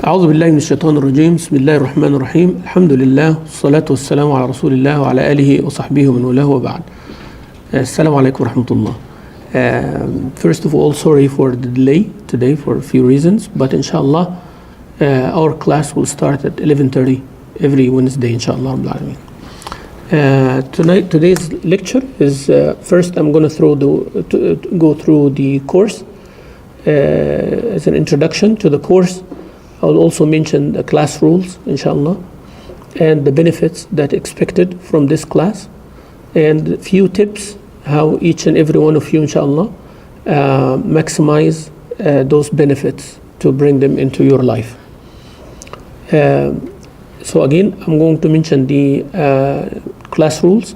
أعوذ بالله من الشيطان الرجيم بسم الله الرحمن الرحيم الحمد لله والصلاة والسلام على رسول الله وعلى آله وصحبه ومن والاه وبعد. السلام عليكم ورحمة الله. First of all, sorry for the delay today for a few reasons, but inshallah our class will start at 11:30 every Wednesday inshallah. Today's lecture is first I'm going to go through the course as an introduction to the course. I will also mention the class rules, inshallah, and the benefits that expected from this class, and a few tips how each and every one of you, inshallah, maximize those benefits to bring them into your life. So again, I'm going to mention the class rules,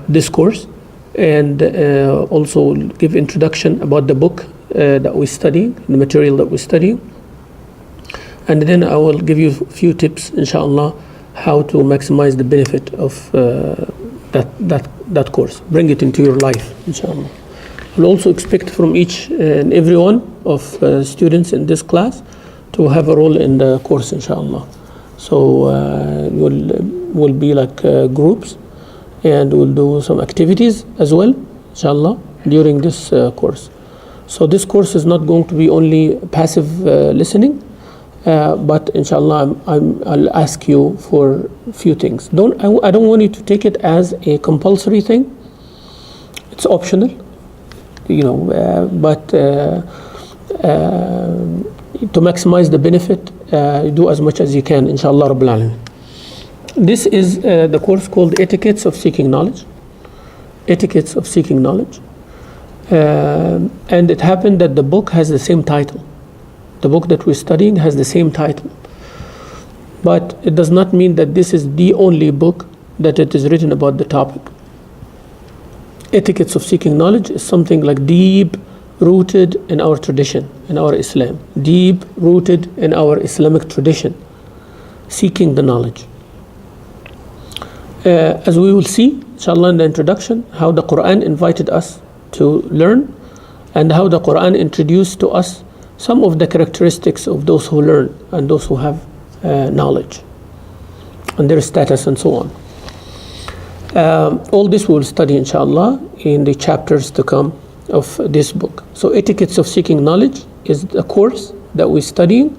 this course, and also give introduction about the book that we study, the material that we study. And then I will give you a few tips, inshallah, how to maximize the benefit of that course. Bring it into your life, inshallah. We'll also expect from each and every one of students in this class to have a role in the course, inshallah. So we'll be like groups, and we'll do some activities as well, inshallah, during this course. So this course is not going to be only passive listening, but inshallah I'll ask you for a few things. I don't want you to take it as a compulsory thing. It's optional, but to maximize the benefit, do as much as you can, inshallah Rabbil Alameen. This is the course called Etiquettes of Seeking Knowledge. Etiquettes of Seeking Knowledge. And it happened that the book has the same title. The book that we're studying has the same title. But it does not mean that this is the only book that it is written about the topic. Etiquettes of Seeking Knowledge is something like deep rooted in our tradition, in our Islam. Deep rooted in our Islamic tradition. Seeking the knowledge. As we will see, inshallah, in the introduction, how the Quran invited us to learn, and how the Quran introduced to us some of the characteristics of those who learn and those who have knowledge, and their status and so on. All this we will study, inshallah, in the chapters to come of this book. So Etiquettes of Seeking Knowledge is the course that we're studying,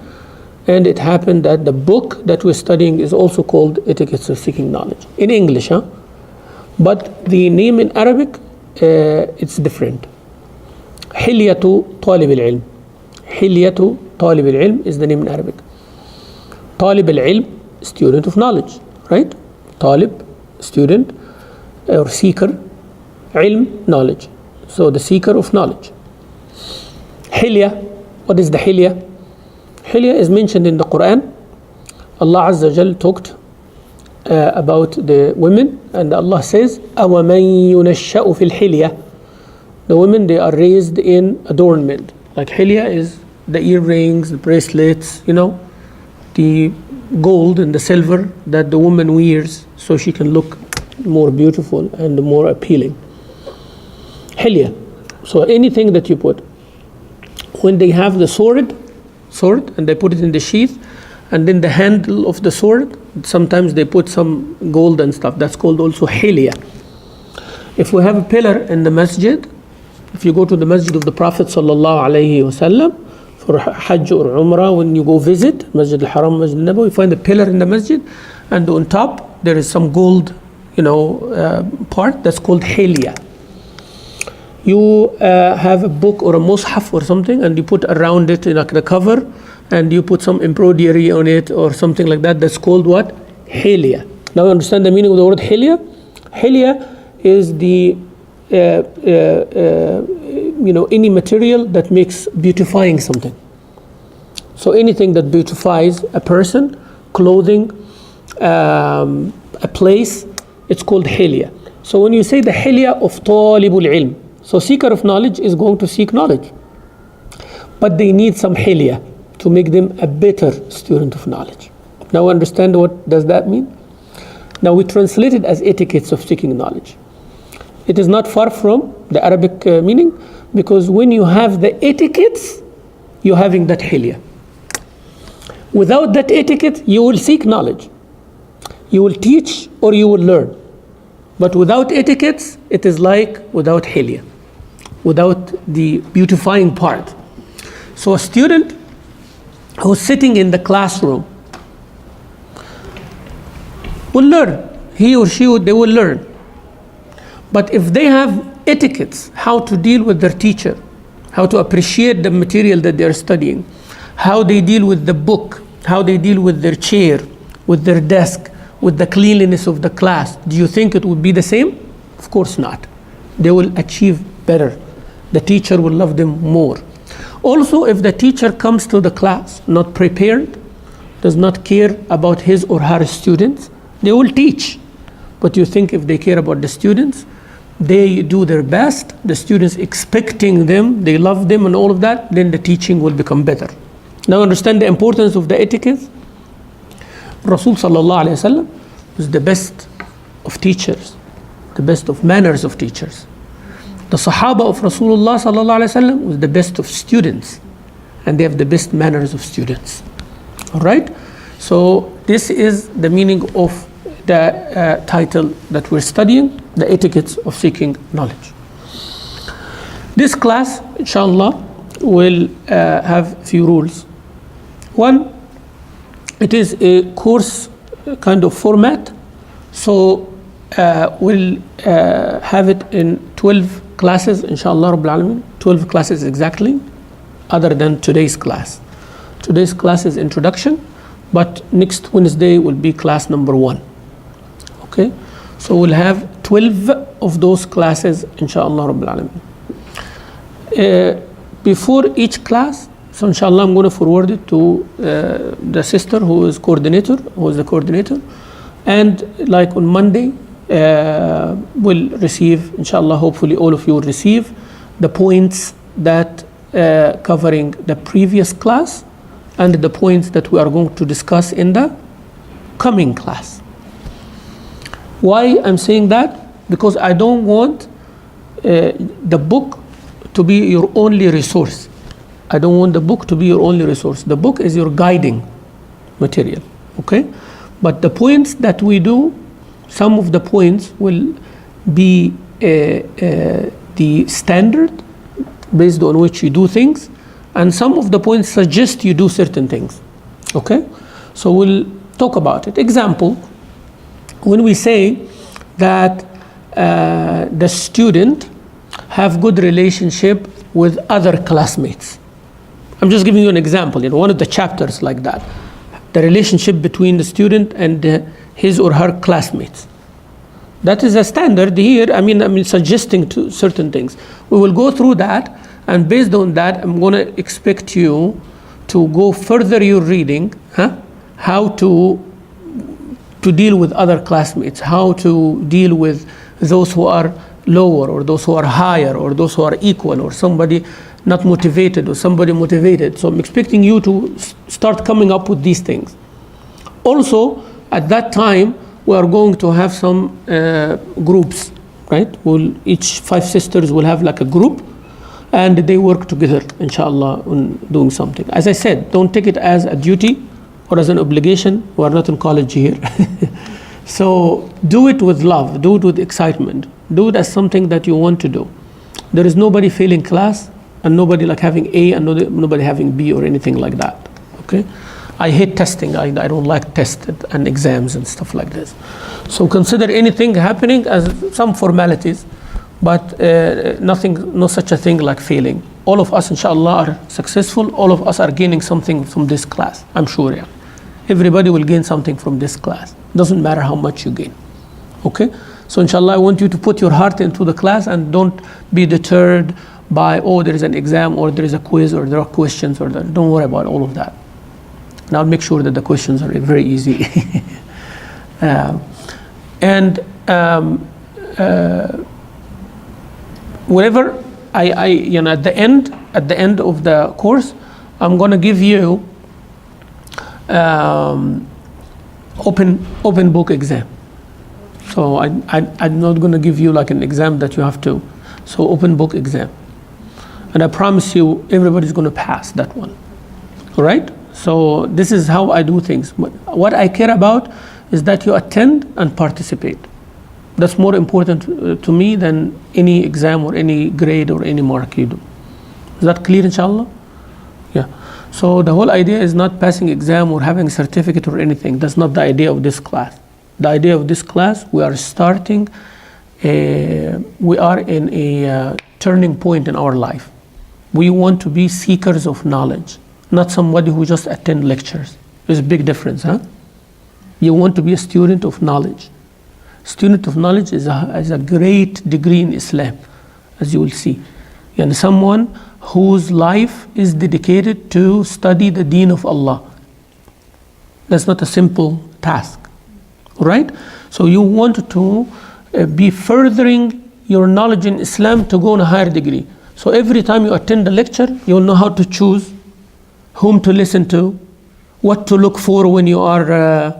and it happened that the book that we're studying is also called Etiquettes of Seeking Knowledge in English, but the name in Arabic it's different. Hilyatu Talib al-Ilm. Hilyatu Talib al-Ilm is the name in Arabic. Talib al-Ilm, student of knowledge, right? Talib, student or seeker. Ilm, knowledge. So the seeker of knowledge. Hilya, what is the Hilya? Hilya is mentioned in the Quran. Allah Azza wa Jal talked about the women, and Allah says, أَوَمَنْ يُنَشَّأُ فِي الْحِلْيَةِ. The women, they are raised in adornment. Like Hilya is the earrings, the bracelets, the gold and the silver that the woman wears so she can look more beautiful and more appealing. Hilya. So anything that you put. When they have the sword, and they put it in the sheath, and then the handle of the sword, sometimes they put some gold and stuff. That's called also Hilya. If we have a pillar in the masjid, if you go to the masjid of the Prophet sallallahu alaihi wasallam for Hajj or Umrah, when you go visit Masjid al-Haram, Masjid al-Nabawi, you find a pillar in the masjid, and on top there is some gold, part that's called Hilya. You have a book or a mushaf or something, and you put around it like the cover, and you put some embroidery on it or something like that. That's called what? Hilya. Now understand the meaning of the word Hilya? Hilya is the any material that makes beautifying something. So anything that beautifies a person, clothing, a place, it's called Hilya. So when you say the Hilya of Talibul Ilm, so seeker of knowledge is going to seek knowledge, but they need some Hilya to make them a better student of knowledge. Now understand what does that mean? Now we translate it as etiquettes of seeking knowledge. It is not far from the Arabic meaning, because when you have the etiquettes, you're having that Hilya. Without that etiquette, you will seek knowledge. You will teach or you will learn. But without etiquettes, it is like without hilya, without the beautifying part. So a student who's sitting in the classroom will learn. He or she, they will learn. But if they have etiquettes, how to deal with their teacher, how to appreciate the material that they're studying, how they deal with the book, how they deal with their chair, with their desk, with the cleanliness of the class, do you think it would be the same? Of course not. They will achieve better. The teacher will love them more. Also, if the teacher comes to the class not prepared, does not care about his or her students, they will teach. But you think if they care about the students, they do their best, the students expecting them, they love them and all of that, then the teaching will become better. Now understand the importance of the etiquette. Rasul sallallahu alayhi wa sallam was the best of teachers, the best of manners of teachers. The Sahaba of Rasulullah sallallahu alayhi wa sallam was the best of students, and they have the best manners of students. All right? So this is the meaning of the title that we're studying, the etiquettes of seeking knowledge. This class, inshallah, will have few rules. One, it is a course kind of format, so we'll have it in 12 classes, inshallah Rabbil Alameen, 12 classes exactly, other than today's class. Today's class is introduction, but next Wednesday will be class number 1. Okay, so we'll have 12 of those classes, inshallah Rabbil Alameen. Before each class, so inshallah I'm going to forward it to the sister who is the coordinator, and like on Monday we'll receive, inshallah, hopefully all of you will receive the points that covering the previous class and the points that we are going to discuss in the coming class. Why I'm saying that? Because I don't want the book to be your only resource. I don't want the book to be your only resource. The book is your guiding material, okay? But the points that we do, some of the points will be the standard based on which you do things, and some of the points suggest you do certain things, okay? So we'll talk about it. Example, when we say that the student have good relationship with other classmates. I'm just giving you an example, one of the chapters like that. The relationship between the student and his or her classmates. That is a standard here. I mean, suggesting to certain things. We will go through that, and based on that, I'm going to expect you to go further your reading, how to deal with other classmates, how to deal with those who are lower, or those who are higher, or those who are equal, or somebody not motivated, or somebody motivated. So I'm expecting you to start coming up with these things. Also, at that time, we are going to have some groups, right? Each 5 sisters will have like a group, and they work together, inshallah, on doing something. As I said, don't take it as a duty or as an obligation. We are not in college here. So do it with love, do it with excitement, do it as something that you want to do. There is nobody failing class, and nobody like having A and nobody having B or anything like that, okay? I hate testing. I don't like tests and exams and stuff like this. So consider anything happening as some formalities, but no such a thing like failing. All of us, inshallah, are successful. All of us are gaining something from this class, I'm sure. Yeah. Everybody will gain something from this class. Doesn't matter how much you gain, okay? So inshallah, I want you to put your heart into the class and don't be deterred by, oh, there is an exam, or there is a quiz, or there are questions, or that. Don't worry about all of that. And I'll make sure that the questions are very easy. Whenever at the end of the course, I'm going to give you open book exam. So I'm not going to give you like an exam that you have to. So open book exam, and I promise you, everybody's going to pass that one. All right? So this is how I do things. What I care about is that you attend and participate. That's more important to me than any exam or any grade or any mark you do. Is that clear, inshallah? Yeah. So the whole idea is not passing exam or having a certificate or anything. That's not the idea of this class. The idea of this class, we are starting, we are in a turning point in our life. We want to be seekers of knowledge, not somebody who just attend lectures. There's a big difference, huh? You want to be a student of knowledge. Student of knowledge is a great degree in Islam, as you will see. And someone whose life is dedicated to study the deen of Allah. That's not a simple task, right? So you want to be furthering your knowledge in Islam to go on a higher degree. So every time you attend a lecture, you'll know how to choose whom to listen to, what to look for when you are,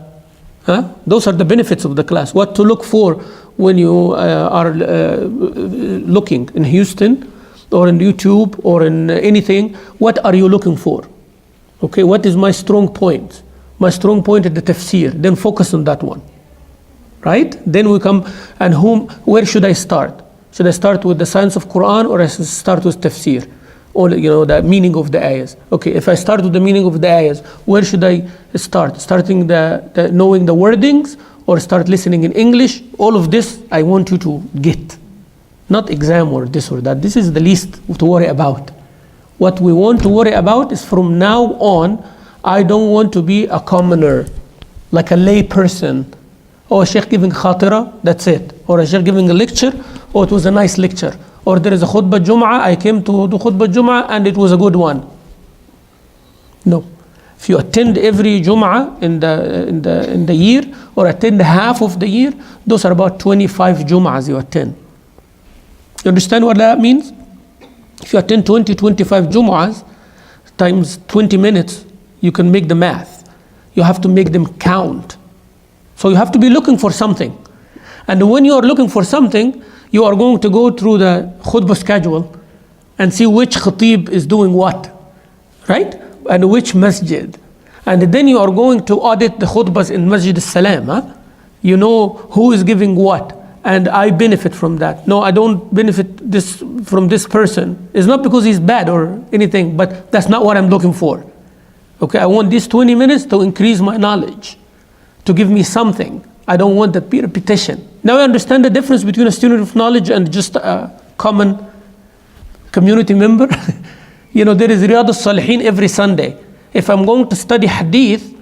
those are the benefits of the class. What to look for when you are looking in Houston or in YouTube or in anything. What are you looking for? Okay, what is my strong point? My strong point is the tafsir. Then focus on that one, right? Then we come and where should I start? Should I start with the science of Quran or I should start with tafsir? Or the meaning of the ayahs. Okay, if I start with the meaning of the ayahs, where should I start? Starting the knowing the wordings or start listening in English? All of this I want you to get. Not exam or this or that. This is the least to worry about. What we want to worry about is from now on, I don't want to be a commoner, like a lay person. Oh, a sheikh giving khatira, that's it. Or a sheikh giving a lecture, oh, it was a nice lecture. Or there is a khutbah Jum'ah, I came to do khutbah Jum'ah and it was a good one. No. If you attend every Jum'ah in the year, or attend half of the year, those are about 25 Jum'ahs you attend. You understand what that means? If you attend 25 Jum'ahs times 20 minutes, you can make the math. You have to make them count. So you have to be looking for something. And when you are looking for something, you are going to go through the khutbah schedule and see which khatib is doing what, right? And which masjid. And then you are going to audit the khutbahs in Masjid al-Salam. Huh? You know who is giving what. And I benefit from that. No, I don't benefit from this person. It's not because he's bad or anything, but that's not what I'm looking for. Okay, I want these 20 minutes to increase my knowledge, to give me something. I don't want that repetition. Now I understand the difference between a student of knowledge and just a common community member. There is Riyadh al-Salihin every Sunday. If I'm going to study hadith,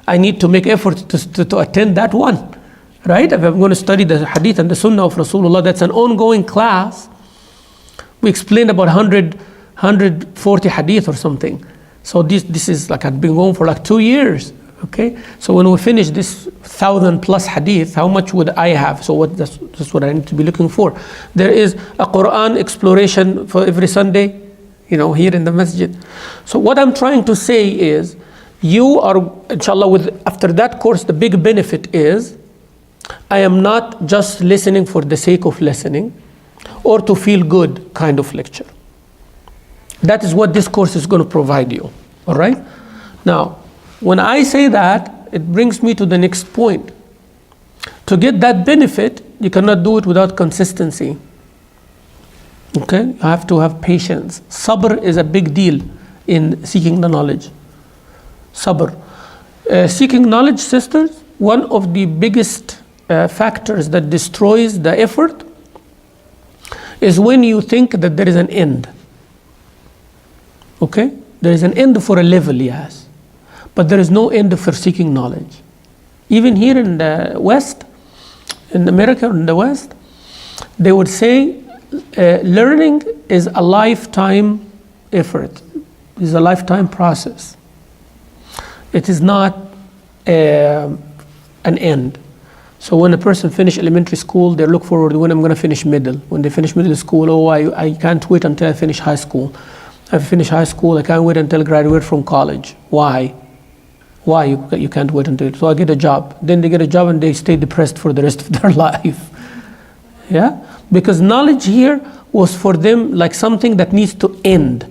I need to make effort to attend that one, right? If I'm going to study the hadith and the sunnah of Rasulullah, that's an ongoing class. We explained about 140 hadith or something. So this is like, I've been going for like 2 years. Okay, so when we finish this 1,000+ hadith, how much would I have? So that's what I need to be looking for. There is a Quran exploration for every Sunday, here in the masjid. So what I'm trying to say is, you are, inshallah, after that course, the big benefit is, I am not just listening for the sake of listening, or to feel good kind of lecture. That is what this course is going to provide you, all right? Now, when I say that, it brings me to the next point. To get that benefit, you cannot do it without consistency. Okay? You have to have patience. Sabr is a big deal in seeking the knowledge. Sabr. Seeking knowledge, sisters, one of the biggest factors that destroys the effort is when you think that there is an end. Okay? There is an end for a level, yes. But there is no end for seeking knowledge. Even here in the West, in America, in the West, they would say learning is a lifetime effort. It is a lifetime process. It is not an end. So when a person finishes elementary school, they look forward to when I'm going to finish middle. When they finish middle school, I can't wait until I finish high school. I finish high school, I can't wait until I graduate from college. Why? Why you can't wait until, so I get a job. Then they get a job and they stay depressed for the rest of their life. Yeah? Because knowledge here was for them like something that needs to end.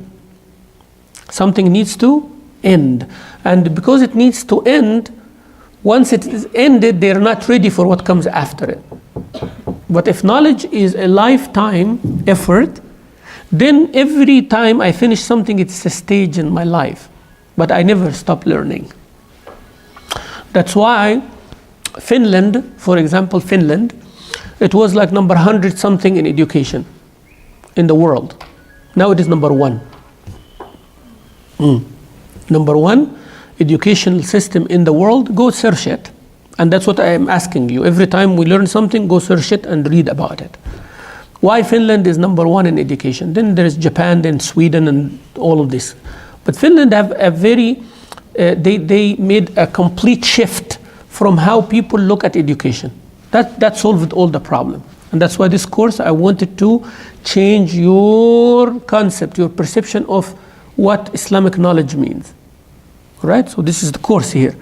Something needs to end. And because it needs to end, once it is ended, they're not ready for what comes after it. But if knowledge is a lifetime effort, then every time I finish something, it's a stage in my life. But I never stop learning. That's why Finland, for example, Finland, it was like number 100 something in education in the world. Now it is number 1. Number 1 educational system in the world. Go search it. And that's what I am asking you. Every time we learn something, go search it and read about it. Why Finland is number 1 in education? Then there is Japan, then Sweden, and all of this. But Finland have a very, they made a complete shift from how people look at education. That solved all the problem. And that's why this course, I wanted to change your concept, your perception of what Islamic knowledge means. Right? So this is the course here.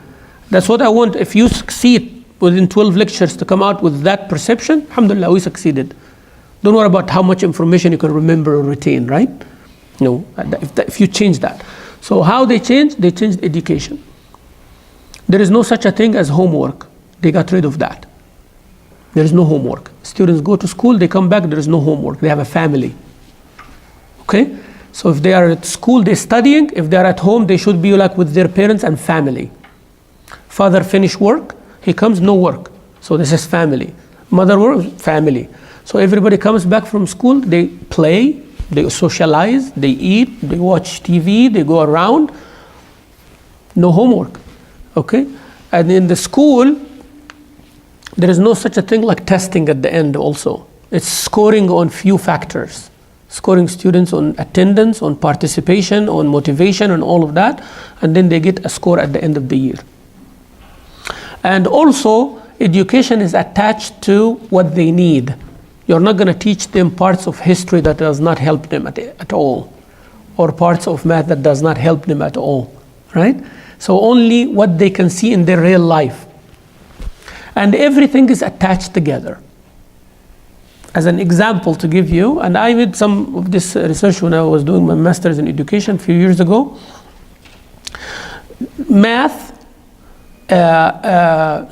That's what I want. If you succeed within 12 lectures to come out with that perception, alhamdulillah, we succeeded. Don't worry about how much information you can remember or retain, right? No, if you change that. So how they changed? They changed education. There is no such a thing as homework. They got rid of that. There is no homework. Students go to school, they come back, there is no homework. They have a family. Okay? So if they are at school, they're studying. If they are at home, they should be like with their parents and family. Father finish work, he comes, no work. So this is family. Mother works, family. So everybody comes back from school, they play, they socialize, they eat, they watch TV, they go around. No homework. Okay? And in the school, there is no such a thing like testing at the end also. It's scoring on few factors. Scoring students on attendance, on participation, on motivation, and all of that. And then they get a score at the end of the year. And also, education is attached to what they need. You're not going to teach them parts of history that does not help them at all. Or parts of math that does not help them at all. Right? So only what they can see in their real life. And everything is attached together. As an example to give you, and I did some of this research when I was doing my master's in education a few years ago. Math,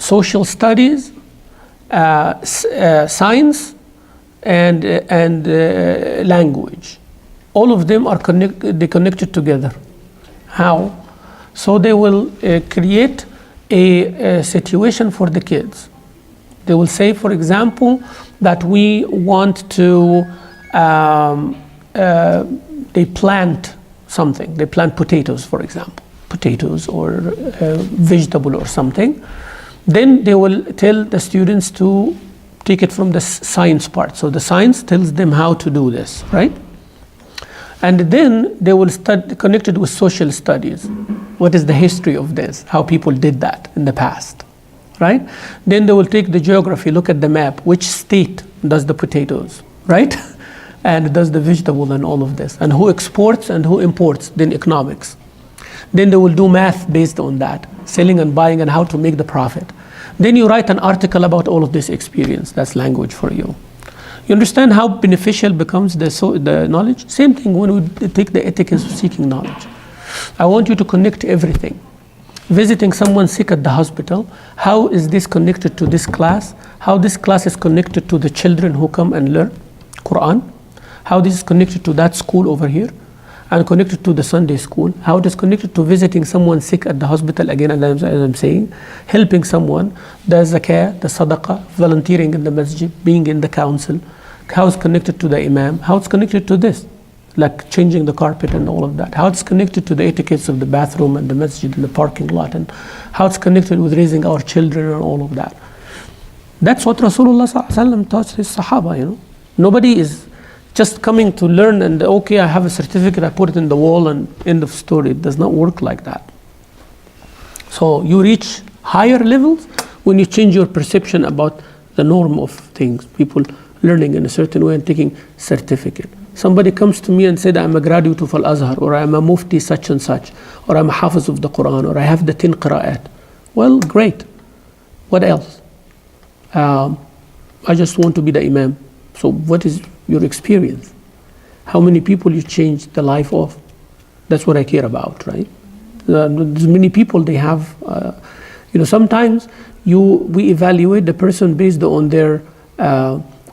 social studies, science, and language. All of them are connected together. How? So they will create a situation for the kids. They will say, for example, that we want to, they plant something. They plant potatoes, for example. Potatoes or vegetable or something. Then they will tell the students to take it from the science part. So the science tells them how to do this, right? And then they will connect it with social studies. What is the history of this? How people did that in the past, right? Then they will take the geography, look at the map. Which state does the potatoes, right? And does the vegetable and all of this. And who exports and who imports, then economics. Then they will do math based on that, selling and buying and how to make the profit. Then you write an article about all of this experience. That's language for you. You understand how beneficial becomes the knowledge? Same thing when we take the etiquette of seeking knowledge. I want you to connect everything. Visiting someone sick at the hospital, how is this connected to this class? How this class is connected to the children who come and learn Quran? How this is connected to that school over here? And connected to the Sunday school, how it is connected to visiting someone sick at the hospital, again, as I'm saying, helping someone, the zakah, the sadaqah, volunteering in the masjid, being in the council, how it's connected to the imam, how it's connected to this, like changing the carpet and all of that, how it's connected to the etiquettes of the bathroom and the masjid and the parking lot, and how it's connected with raising our children and all of that. That's what Rasulullah ﷺ taught his Sahaba, you know. Nobody is just coming to learn and okay, I have a certificate, I put it in the wall and end of story. It does not work like that. So you reach higher levels when you change your perception about the norm of things. People learning in a certain way and taking certificate. Somebody comes to me and said, I'm a graduate of Al-Azhar, or I'm a mufti such and such, or I'm a hafiz of the Quran, or I have the 10 qira'at. Well, great. What else? I just want to be the imam. So what is your experience? How many people you changed the life of? That's what I care about, right? There's many people, they have, sometimes we evaluate the person based on their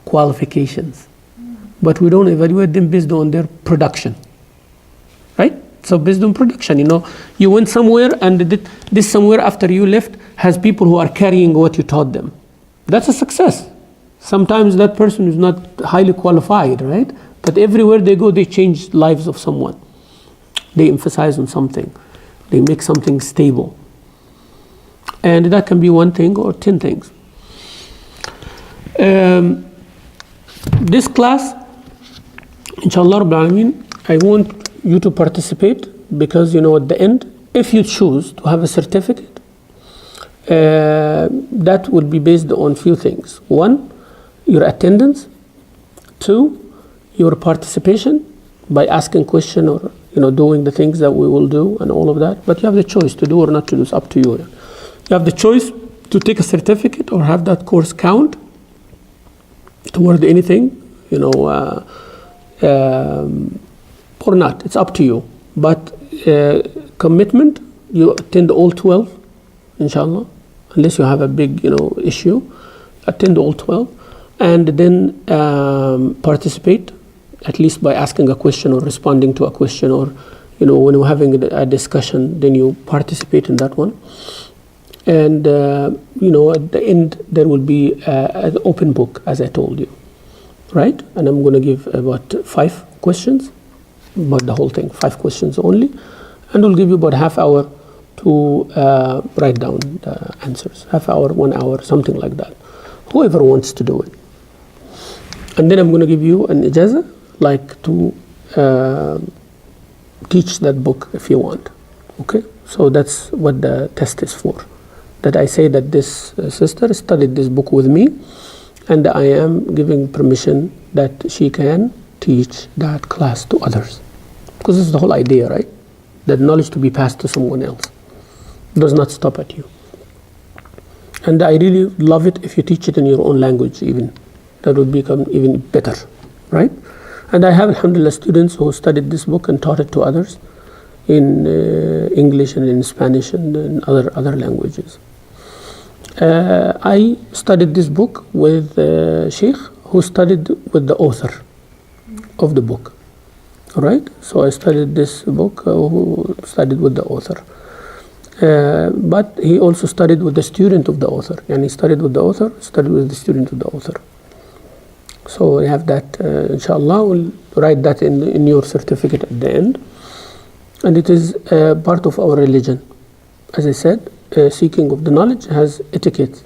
qualifications, but we don't evaluate them based on their production, right? So based on production, you went somewhere, and this somewhere after you left has people who are carrying what you taught them. That's a success. Sometimes that person is not highly qualified, right? But everywhere they go, they change lives of someone. They emphasize on something. They make something stable. And that can be one thing or 10 things. This class, inshallah Rabbil Alameen, I want you to participate, because at the end, if you choose to have a certificate, that will be based on few things. One, your attendance. Two, your participation by asking question or doing the things that we will do and all of that. But you have the choice to do or not to do. It's up to you. You have the choice to take a certificate or have that course count toward anything, or not. It's up to you. But commitment, you attend all 12, inshallah, unless you have a big issue. Attend all 12, and then participate, at least by asking a question or responding to a question, or when we're having a discussion, then you participate in that one. And at the end there will be an open book, as I told you, right? And I'm going to give about 5 questions, about the whole thing, 5 questions only, and we'll give you about half hour to write down the answers. Half hour, 1 hour, something like that. Whoever wants to do it. And then I'm going to give you an ijazah, like to teach that book if you want. Okay? So that's what the test is for. That I say that this sister studied this book with me, and I am giving permission that she can teach that class to others. Because this is the whole idea, right? That knowledge to be passed to someone else does not stop at you. And I really love it if you teach it in your own language even. That would become even better, right? And I have, alhamdulillah, students who studied this book and taught it to others in English and in Spanish and in other languages. I studied this book with Sheikh, who studied with the author of the book. All right? So I studied this book, who studied with the author. But he also studied with the student of the author. And he studied with the author, studied with the student of the author. So we have that, inshallah, we'll write that in your certificate at the end. And it is part of our religion. As I said, seeking of the knowledge has etiquette.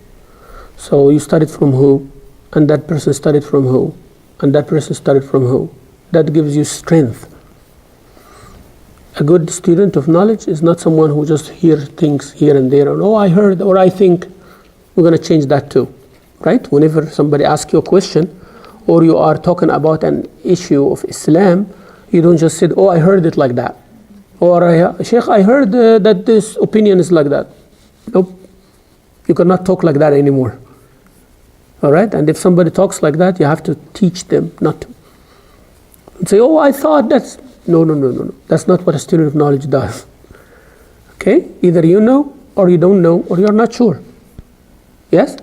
So you studied from who, and that person studied from who, and that person studied from who. That gives you strength. A good student of knowledge is not someone who just hears things here and there, and I heard or I think. We're going to change that too, right? Whenever somebody asks you a question, or you are talking about an issue of Islam, you don't just say, I heard it like that. Or, Sheikh, I heard that this opinion is like that. Nope. You cannot talk like that anymore. All right? And if somebody talks like that, you have to teach them not to. And say, I thought that's... No. That's not what a student of knowledge does. Okay? Either you know, or you don't know, or you're not sure. Yes?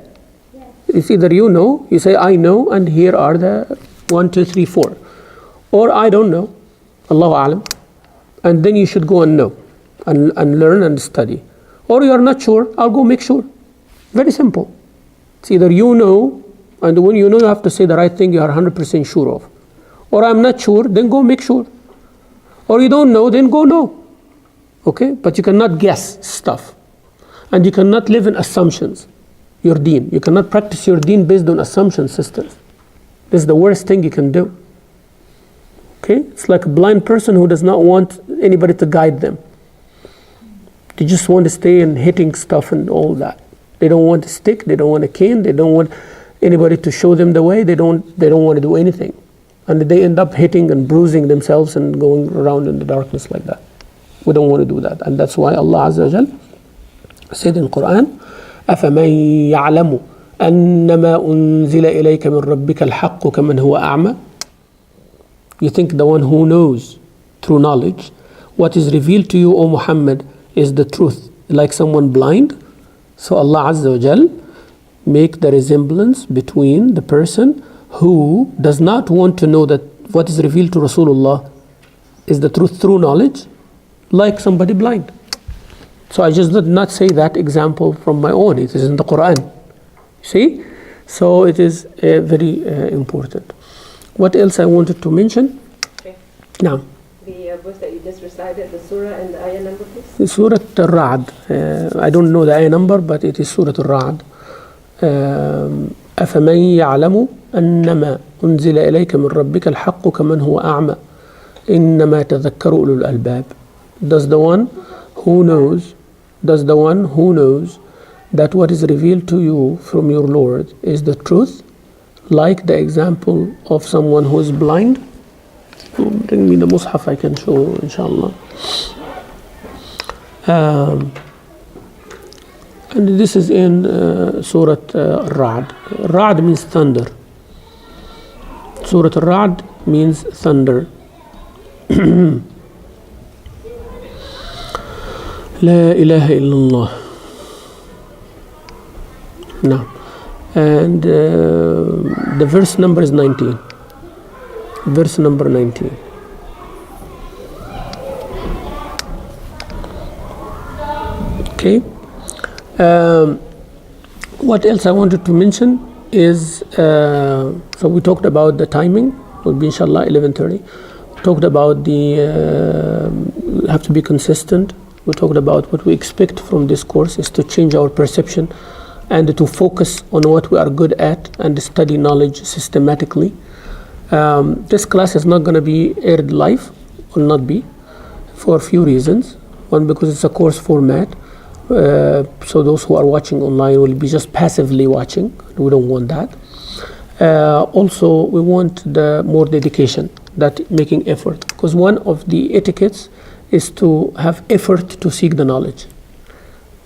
It's either you know, you say, I know, and here are the 1, 2, 3, 4. Or I don't know, Allahu Alam. And then you should go and know, and learn and study. Or you are not sure, I'll go make sure. Very simple. It's either you know, and when you know, you have to say the right thing you are 100% sure of. Or I'm not sure, then go make sure. Or you don't know, then go know. Okay? But you cannot guess stuff. And you cannot live in assumptions. Your deen. You cannot practice your deen based on assumption systems. This is the worst thing you can do. Okay? It's like a blind person who does not want anybody to guide them. They just want to stay in hitting stuff and all that. They don't want a stick, they don't want a cane, they don't want anybody to show them the way, they don't want to do anything. And they end up hitting and bruising themselves and going around in the darkness like that. We don't want to do that. And that's why Allah Azza wa Jal said in the Quran, أَفَمَنْ يَعْلَمُ أَنَّمَا أُنزِلَ إِلَيْكَ مِنْ رَبِّكَ الْحَقُّ كَمَنْ هُوَ أَعْمَى. You think the one who knows through knowledge what is revealed to you, O Muhammad, is the truth. Like someone blind, so Allah Azza wa Jal make the resemblance between the person who does not want to know that what is revealed to Rasulullah is the truth through knowledge, like somebody blind. So I just did not say that example from my own. It is in the Quran. See? So it is very important. What else I wanted to mention? Okay. Now. The verse that you just recited, the surah and the ayah number, please. Surah Al-Ra'd. I don't know the ayah number, but it is Surah Al-Ra'd. أفمن يعلم أنما أنزل إليك من ربك الحق كمن هو أعمى إنما تذكر أولو الألباب. Does the one who knows that what is revealed to you from your Lord is the truth, like the example of someone who is blind? Bring me the Mus'haf, I can show, inshallah. And this is in Surah Al-Ra'd. Ra'd means thunder. Surah Al-Ra'd means thunder. La ilaha illallah. Now, and the verse number is 19. Verse number 19. Okay. What else I wanted to mention is, so we talked about the timing, will be inshallah 11:30. We talked about the have to be consistent. We talked about what we expect from this course is to change our perception and to focus on what we are good at and study knowledge systematically. This class is not going to be aired live, will not be, for a few reasons. One, because it's a course format. So those who are watching online will be just passively watching. We don't want that. Also, we want the more dedication, that making effort, because one of the etiquettes is to have effort to seek the knowledge.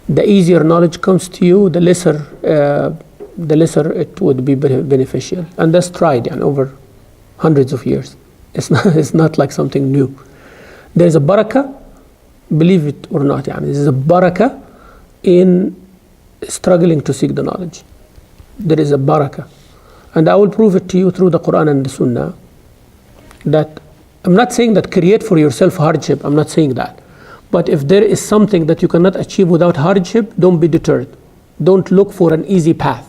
The easier knowledge comes to you, the lesser it would be beneficial, and that's tried and over hundreds of years. It's not like something new. There's a barakah, believe it or not. There's a barakah in struggling to seek the knowledge. There is a barakah, and I will prove it to you through the Quran and the Sunnah. That I'm not saying that create for yourself hardship. I'm not saying that. But if there is something that you cannot achieve without hardship, don't be deterred. Don't look for an easy path.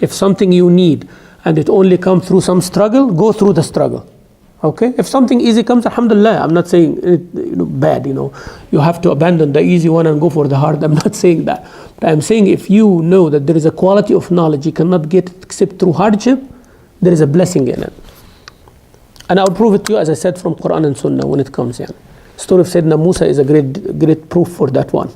If something you need and it only comes through some struggle, go through the struggle. Okay? If something easy comes, alhamdulillah. I'm not saying it, bad. You have to abandon the easy one and go for the hard. I'm not saying that. But I'm saying if you know that there is a quality of knowledge you cannot get except through hardship, there is a blessing in it. And I'll prove it to you, as I said, from Quran and Sunnah when it comes in. Story of Sayyidina Musa is a great proof for that one.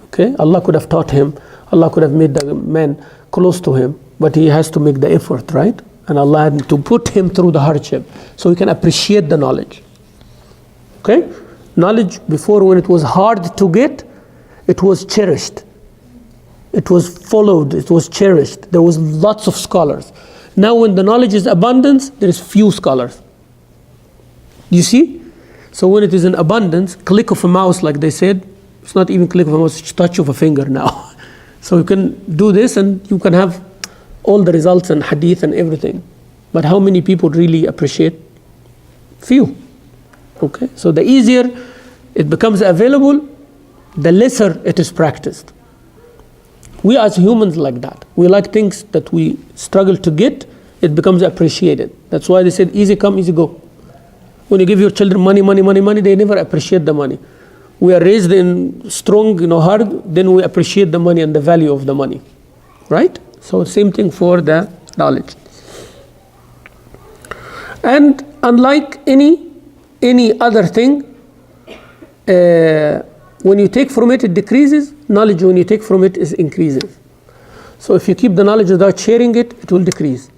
Okay? Allah could have taught him. Allah could have made the man close to him, but he has to make the effort, right? And Allah had to put him through the hardship so he can appreciate the knowledge. Okay? Knowledge before, when it was hard to get, it was cherished. It was followed, it was cherished. There was lots of scholars. Now when the knowledge is abundance, there is few scholars. You see? So when it is in abundance, click of a mouse, like they said, it's not even click of a mouse, it's touch of a finger now. So you can do this and you can have all the results and hadith and everything. But how many people really appreciate? Few. Okay? So the easier it becomes available, the lesser it is practiced. We as humans like that. We like things that we struggle to get, it becomes appreciated. That's why they said easy come, easy go. When you give your children money, they never appreciate the money. We are raised in strong, hard, then we appreciate the money and the value of the money. Right? So same thing for the knowledge. And unlike any other thing, when you take from it, it decreases. Knowledge, when you take from it, is increases. So if you keep the knowledge without sharing it, it will decrease.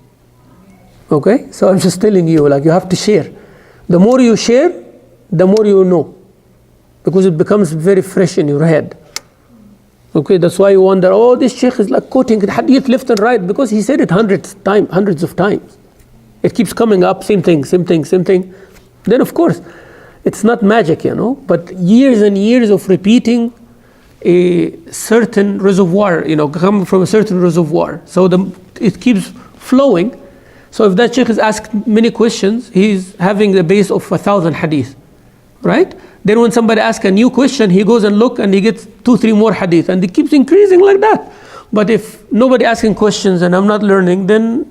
Okay? So I'm just telling you, you have to share. The more you share, the more you know. Because it becomes very fresh in your head. Okay, that's why you wonder, this Sheikh is like quoting hadith left and right, because he said it hundreds of times. It keeps coming up, same thing. Then of course, it's not magic, but years and years of repeating a certain reservoir, coming from a certain reservoir. So it keeps flowing. So if that sheikh is asked many questions, he's having the base of 1,000 hadith, right? Then when somebody asks a new question, he goes and look and he gets 2-3 more hadith, and it keeps increasing like that. But if nobody asking questions and I'm not learning, then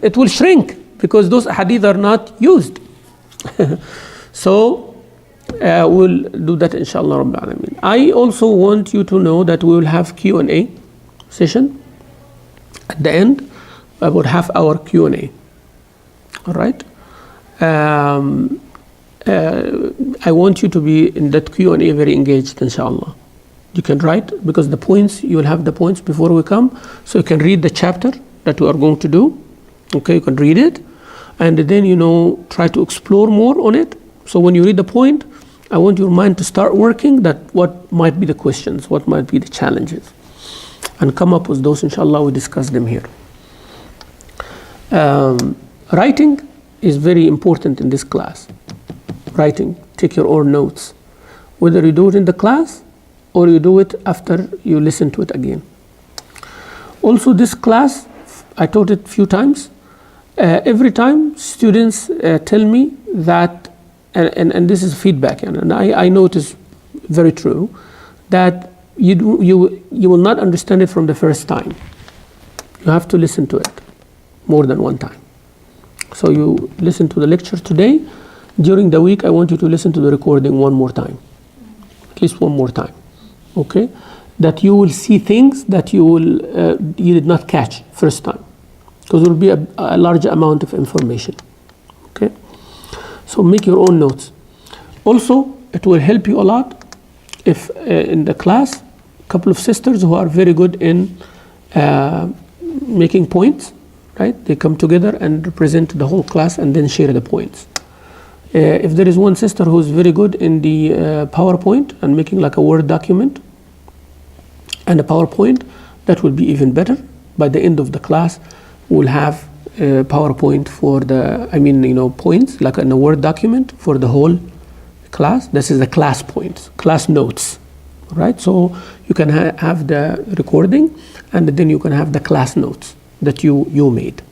it will shrink, because those hadith are not used. So we'll do that inshallah Rabbil Alameen. I also want you to know that we will have Q&A session at the end, about half-hour Q&A. All right. I want you to be in that Q&A very engaged, inshallah. You can write, because the points, you will have the points before we come, so you can read the chapter that we are going to do. Okay, you can read it, and then try to explore more on it. So when you read the point, I want your mind to start working that what might be the questions, what might be the challenges, and come up with those, inshallah. We discuss them here. Writing is very important in this class. Writing, take your own notes, whether you do it in the class or you do it after you listen to it again. Also, this class, I taught it a few times. Every time students tell me that, and this is feedback, and I know it is very true, that you will not understand it from the first time. You have to listen to it more than one time. So you listen to the lecture today. During the week, I want you to listen to the recording one more time, at least one more time. Okay, that you will see things that you did not catch first time, because there will be a large amount of information. Okay, so make your own notes. Also, it will help you a lot if in the class, a couple of sisters who are very good in making points, right? They come together and represent the whole class and then share the points. If there is one sister who is very good in the PowerPoint and making like a Word document and a PowerPoint, that will be even better. By the end of the class, we'll have a PowerPoint for points, like in a Word document for the whole class. This is the class points, class notes, right? So you can have the recording, and then you can have the class notes that you made.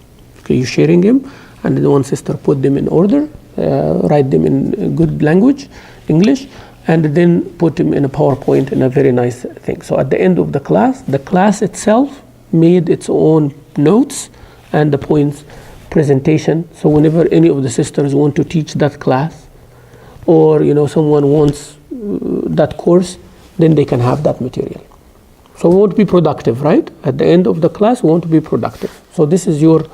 Okay, you're sharing them, and then one sister put them in order, write them in good language, English, and then put them in a PowerPoint in a very nice thing. So at the end of the class itself made its own notes and the points presentation. So whenever any of the sisters want to teach that class, or someone wants that course, then they can have that material. So we want to be productive, right? At the end of the class, we want to be productive. So this is your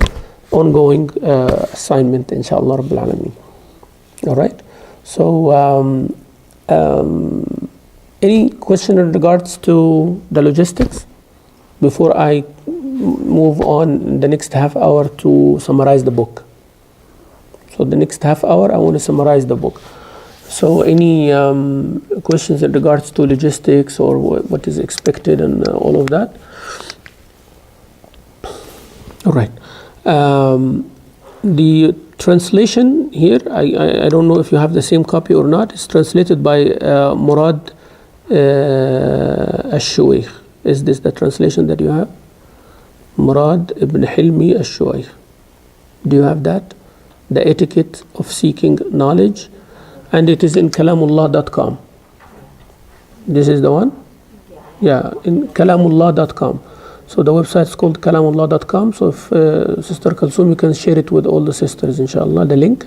ongoing assignment, inshallah Rabbil Alameen. All right. So any question in regards to the logistics before I move on the next half hour to summarize the book? So the next half hour, I want to summarize the book. So any questions in regards to logistics or what is expected and all of that? All right. The translation here, I don't know if you have the same copy or not. It's translated by Murad al-Sheikh. Is this the translation that you have? Murad ibn Hilmi al-Sheikh. Do you have that? The Etiquette of Seeking Knowledge. And it is in kalamullah.com. This is the one? Yeah, in kalamullah.com. So the website is called kalamullah.com. So if Sister Kalsoom, you can share it with all the sisters, inshallah, the link.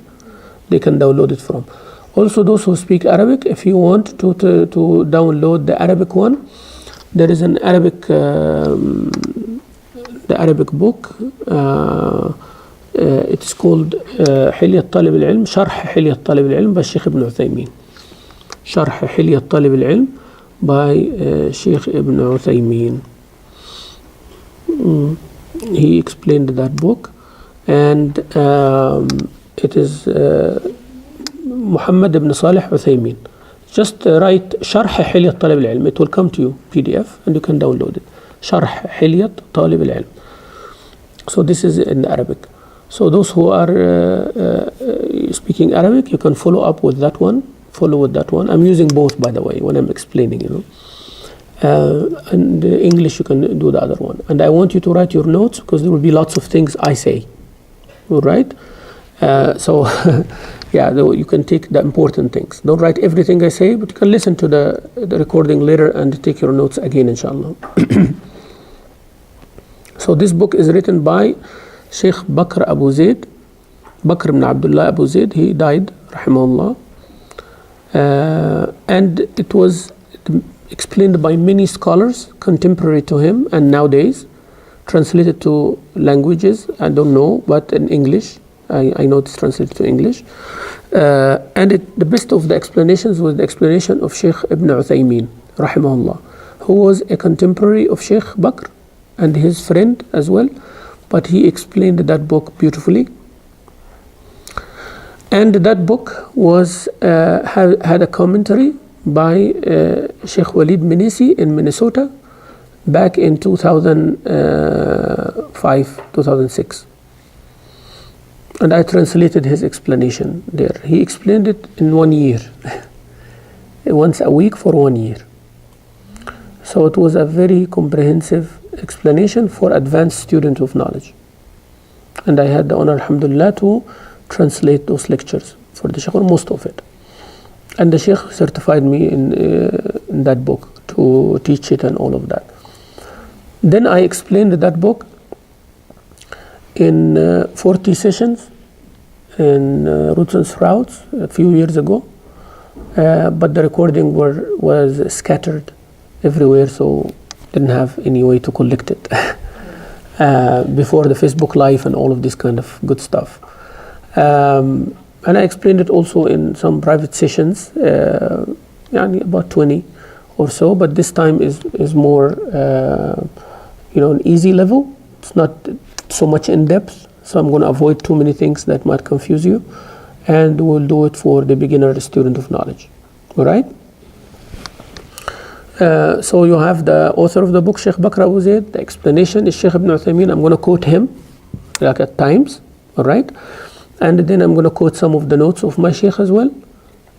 They can download it from. Also, those who speak Arabic, if you want to download the Arabic one, there is an Arabic, the Arabic book. It's called حلية طالب العلم, شرح حلية طالب العلم by Sheikh Ibn Uthaymin. شرح حلية طالب العلم by Sheikh Ibn Uthaymin. He explained that book, and it is Muhammad ibn Salih Uthaymin. Just write شرح حلية طالب العلم. It will come to you PDF and you can download it. شرح حلية طالب العلم. So this is in Arabic. So those who are speaking Arabic, you can follow up with that one. Follow with that one. I'm using both, by the way, when I'm explaining. And English you can do the other one. And I want you to write your notes because there will be lots of things I say. All right? So yeah, you can take the important things. Don't write everything I say, but you can listen to the recording later and take your notes again, inshallah. So this book is written by Sheikh Bakr Abu Zaid, Bakr ibn Abdullah Abu Zaid. He died, rahimahullah. And it was explained by many scholars contemporary to him and nowadays, translated to languages, I don't know, but in English. I know it's translated to English. And the best of the explanations was the explanation of Sheikh Ibn Uthaymeen, rahimahullah, who was a contemporary of Sheikh Bakr and his friend as well. But he explained that book beautifully. And that book was had a commentary by Sheikh Walid Menesi in Minnesota back in 2005, 2006. And I translated his explanation there. He explained it in 1 year, once a week for 1 year. So it was a very comprehensive explanation for advanced student of knowledge. And I had the honor, alhamdulillah, to translate those lectures for the Sheikh, or most of it. And the Sheikh certified me in that book to teach it and all of that. Then I explained that book in 40 sessions in Roots and Sprouts a few years ago, but the recording was scattered everywhere, so didn't have any way to collect it before the Facebook Live and all of this kind of good stuff. And I explained it also in some private sessions, about 20 or so, but this time is more an easy level. It's not so much in depth, so I'm going to avoid too many things that might confuse you, and we'll do it for the beginner student of knowledge. All right? So you have the author of the book, Sheikh Bakr Abu Zaid. The explanation is Sheikh Ibn Uthaymeen. I'm going to quote him like at times, all right? And then I'm going to quote some of the notes of my Sheikh as well,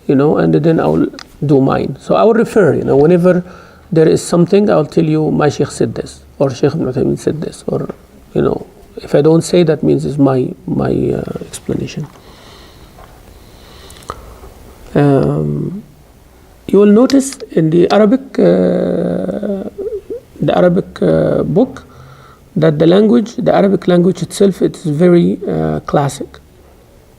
and then I'll do mine. So I will refer, whenever there is something, I'll tell you my Sheikh said this, or Sheikh Ibn Uthaymeen said this, or, if I don't say, that means it's my explanation. You will notice in the Arabic book that the Arabic language itself, it's very classic,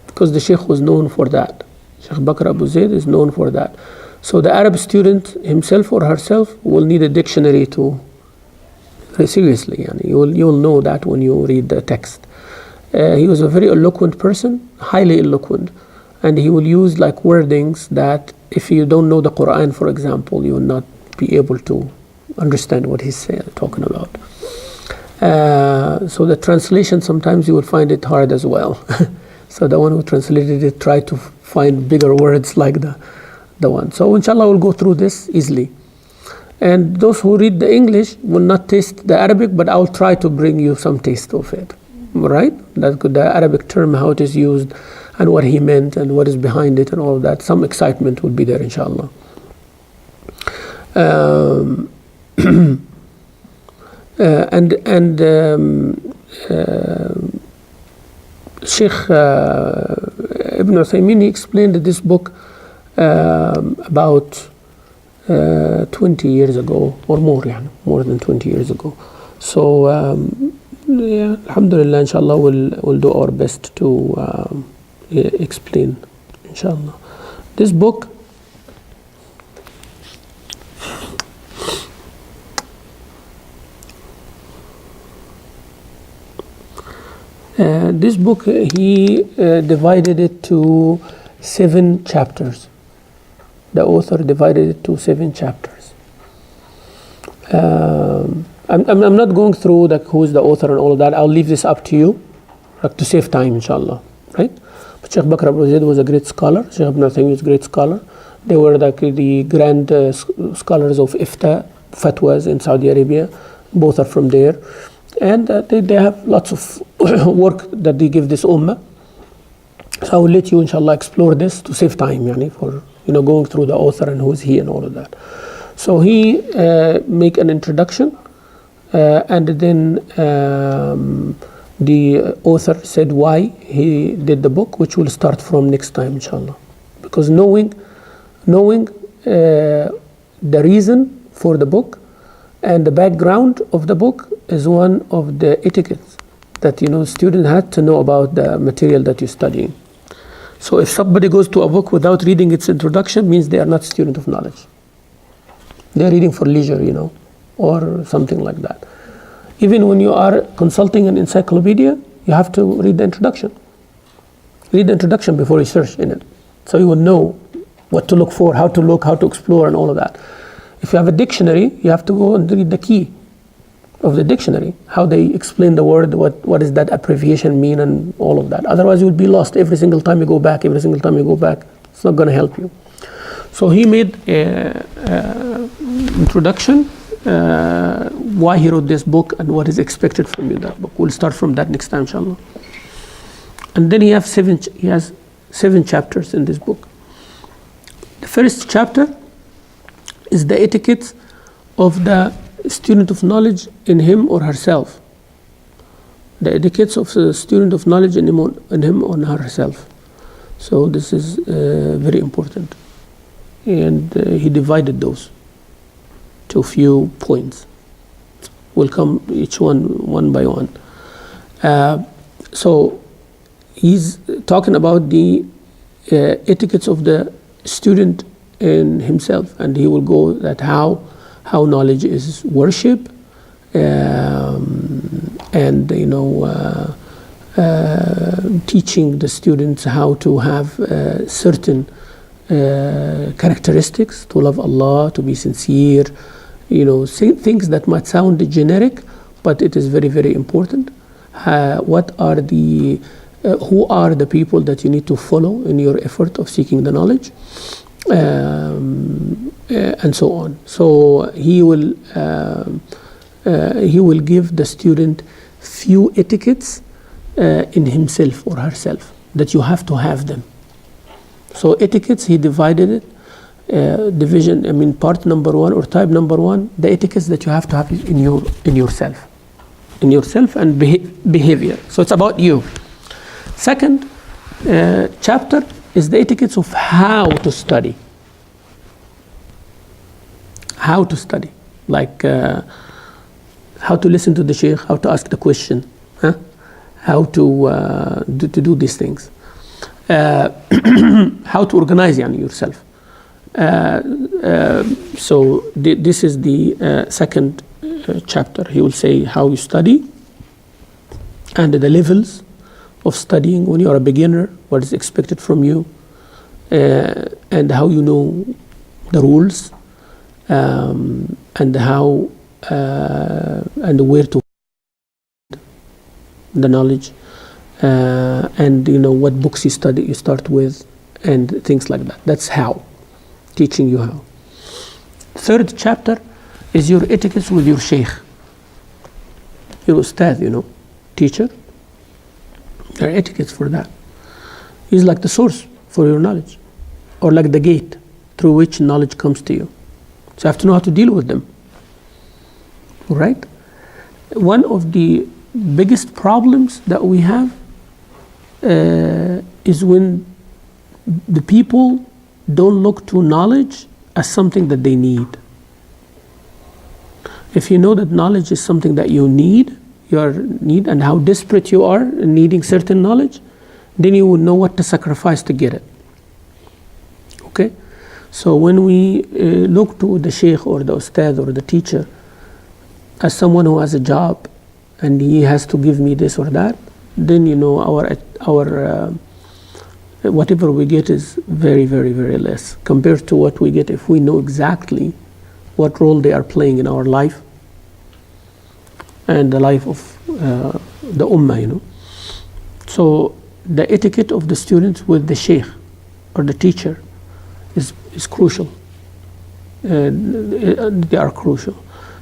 because the Sheikh was known for that. Sheikh Bakr Abu Zaid is known for that. So the Arab student himself or herself will need a dictionary to seriously. You will know that when you read the text. He was a very eloquent person, highly eloquent, and he will use like wordings that if you don't know the Quran, for example, you will not be able to understand what he's talking about. So the translation, sometimes you will find it hard as well. So the one who translated it tried to find bigger words like the one. So inshallah we'll go through this easily. And those who read the English will not taste the Arabic, but I'll try to bring you some taste of it. Right? That's good. The Arabic term, how it is used, and what he meant, and what is behind it, and all of that. Some excitement will be there, inshallah. Sheikh Ibn Uthaymeen, he explained this book about 20 years ago or more, more than 20 years ago. So alhamdulillah, inshallah we'll do our best to explain, inshallah. This book he divided it to 7 chapters. The author divided it to 7 chapters. I'm not going through who is the author and all of that. I'll leave this up to you, to save time, inshallah. Right? But Sheikh Bakr Abu Zaid was a great scholar. Sheikh Ibn Uthaymeen was a great scholar. They were the grand scholars of fatwas in Saudi Arabia. Both are from there. And they have lots of work that they give this ummah. So I will let you, inshallah, explore this to save time, for going through the author and who is he and all of that. So he make an introduction, and then the author said why he did the book, which will start from next time, inshallah. Because knowing the reason for the book and the background of the book is one of the etiquettes that student had to know about the material that you're studying. So if somebody goes to a book without reading its introduction, means they are not student of knowledge. They're reading for leisure, or something like that. Even when you are consulting an encyclopedia, you have to read the introduction. Read the introduction before you search in it, so you will know what to look for, how to look, how to explore, and all of that. If you have a dictionary, you have to go and read the key of the dictionary, how they explain the word, what does that abbreviation mean, and all of that. Otherwise, you will be lost every single time you go back. It's not going to help you. So he made an introduction, why he wrote this book and what is expected from you in that book. We'll start from that next time, inshallah. And then he has 7 chapters in this book. The first chapter is the etiquette of the student of knowledge in him or herself. The etiquette of the student of knowledge in him or herself. So this is very important. And he divided those to a few points. We'll come each one by one. So he's talking about the etiquettes of the student in himself, and he will go that how knowledge is worship, and teaching the students how to have certain characteristics, to love Allah, to be sincere, things that might sound generic, but it is very, very important. Who are the people that you need to follow in your effort of seeking the knowledge, and so on. So he will give the student few etiquettes in himself or herself that you have to have them. So etiquettes, he divided it, part number 1 or type number 1, the etiquettes that you have to have in yourself and behavior. So it's about you. Second chapter is the etiquettes of how to study. How to study, like how to listen to the Sheikh, how to ask the question, how to do these things, how to organize yourself. So this is the second chapter. He will say how you study and the levels of studying when you are a beginner, what is expected from you, and how you know the rules, and how and where to the knowledge, and what books you start with, and things like that. That's how, teaching you how. Third chapter is your etiquettes with your Sheikh, your ustad, teacher. There are etiquettes for that. He's like the source for your knowledge, or like the gate through which knowledge comes to you. So you have to know how to deal with them. All right? One of the biggest problems that we have is when the people don't look to knowledge as something that they need. If you know that knowledge is something that you need, and how desperate you are in needing certain knowledge, then you will know what to sacrifice to get it. Okay? So when we look to the Sheikh or the Ustad or the teacher as someone who has a job and he has to give me this or that, then our whatever we get is very, very, very less compared to what we get if we know exactly what role they are playing in our life and the life of the ummah, So the etiquette of the students with the Sheikh or the teacher is crucial. They are crucial.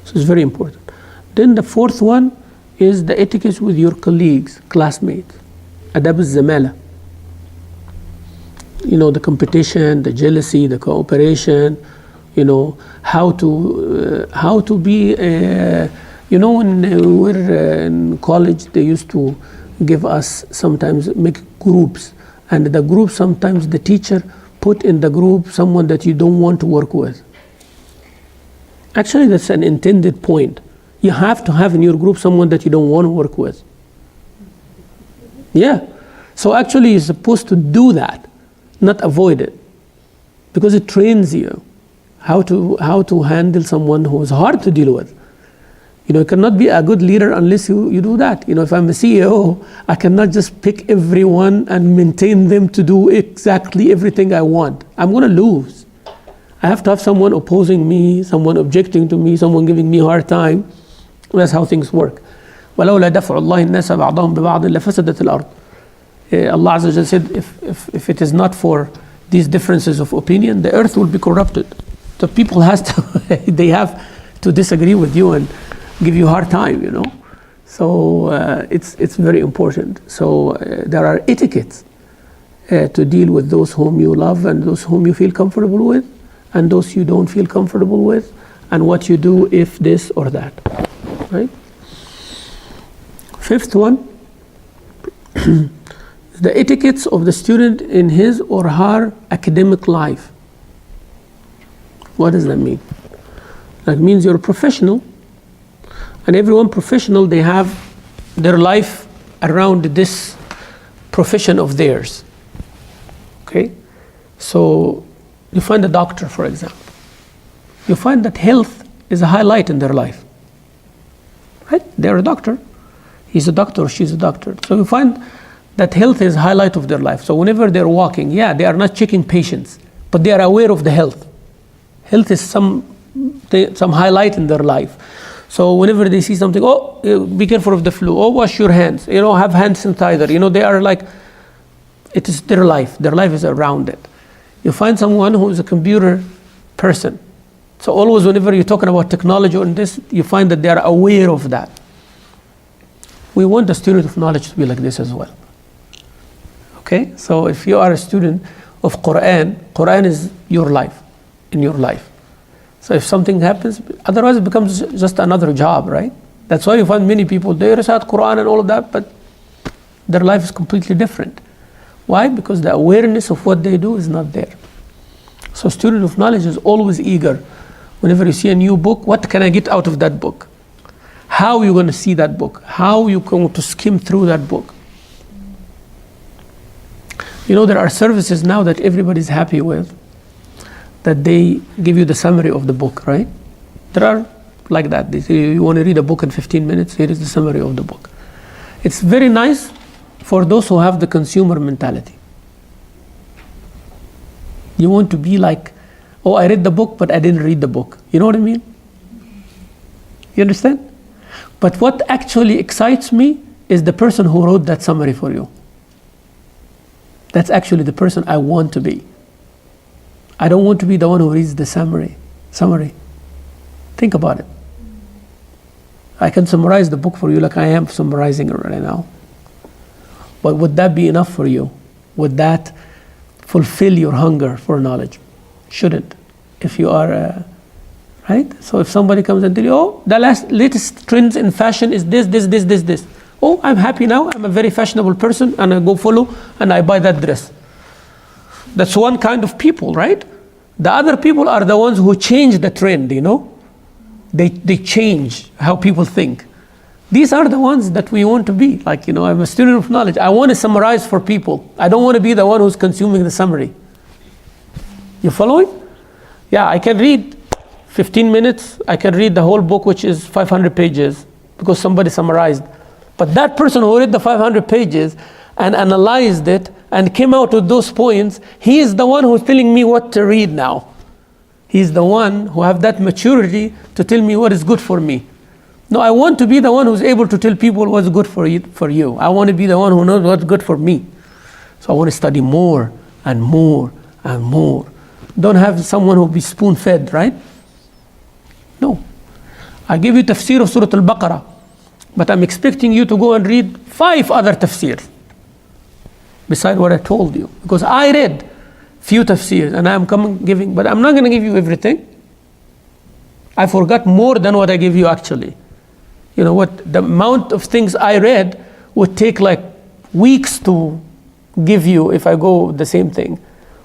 So it's very important. Then the fourth one is the etiquette with your colleagues, classmates. Adab al-zamala. The competition, the jealousy, the cooperation, how to be, when we were in college, they used to give us sometimes make groups, and the group, sometimes the teacher put in the group someone that you don't want to work with. Actually, that's an intended point. You have to have in your group someone that you don't want to work with. Yeah. So actually, you're supposed to do that, not avoid it, because it trains you how to handle someone who is hard to deal with. You cannot be a good leader unless you do that. If I'm a CEO, I cannot just pick everyone and maintain them to do exactly everything I want. I'm going to lose. I have to have someone opposing me, someone objecting to me, someone giving me a hard time. That's how things work. وَلَوْلَا دَفْعُ اللَّهِ النَّاسَ بَعْضَهُمْ بِبَعْضٍ لَفَسَدَتِ الْأَرْضِ. Allah Azza wa Jalla said, if it is not for these differences of opinion, the earth will be corrupted. So people they have to disagree with you and give you a hard time, So it's very important. So there are etiquettes to deal with those whom you love and those whom you feel comfortable with and those you don't feel comfortable with, and what you do if this or that, right? Fifth one, the etiquettes of the student in his or her academic life. What does that mean? That means you're a professional, and everyone professional, they have their life around this profession of theirs. Okay? So you find a doctor, for example. You find that health is a highlight in their life. Right? They're a doctor. He's a doctor, she's a doctor. So you find that health is a highlight of their life. So whenever they're walking, they are not checking patients, but they are aware of the health. Health is some highlight in their life. So whenever they see something, be careful of the flu, wash your hands, have hand sanitizer, they are like, it is their life. Their life is around it. You find someone who is a computer person. So always whenever you're talking about technology or this, you find that they are aware of that. We want the student of knowledge to be like this as well. Okay? So if you are a student of Quran is your life, in your life. So if something happens, otherwise it becomes just another job, right? That's why you find many people, they recite Quran and all of that, but their life is completely different. Why? Because the awareness of what they do is not there. So student of knowledge is always eager. Whenever you see a new book, what can I get out of that book? How are you going to see that book? How are you going to skim through that book? There are services now that everybody's happy with, that they give you the summary of the book, right? There are like that. They say, you want to read a book in 15 minutes, here is the summary of the book. It's very nice for those who have the consumer mentality. You want to be like, I read the book, but I didn't read the book. You know what I mean? You understand? But what actually excites me is the person who wrote that summary for you. That's actually the person I want to be. I don't want to be the one who reads the summary. Think about it. I can summarize the book for you like I am summarizing it right now. But would that be enough for you? Would that fulfill your hunger for knowledge? Shouldn't. If you are, right? So if somebody comes and tells you, the latest trends in fashion is this. I'm happy now. I'm a very fashionable person, and I go follow and I buy that dress. That's one kind of people, right? The other people are the ones who change the trend, They change how people think. These are the ones that we want to be. Like, I'm a student of knowledge. I want to summarize for people. I don't want to be the one who's consuming the summary. You following? Yeah, I can read 15 minutes. I can read the whole book, which is 500 pages, because somebody summarized. But that person who read the 500 pages and analyzed it and came out with those points, he is the one who's telling me what to read now. He's the one who have that maturity to tell me what is good for me. No, I want to be the one who's able to tell people what's good for you. I want to be the one who knows what's good for me. So I want to study more and more and more. Don't have someone who will be spoon-fed, right? No. I give you tafsir of Surah Al-Baqarah, but I'm expecting you to go and read 5 other tafsirs beside what I told you. Because I read few tafsirs and I'm giving, but I'm not going to give you everything. I forgot more than what I give you actually. You know what, the amount of things I read would take like weeks to give you if I go the same thing.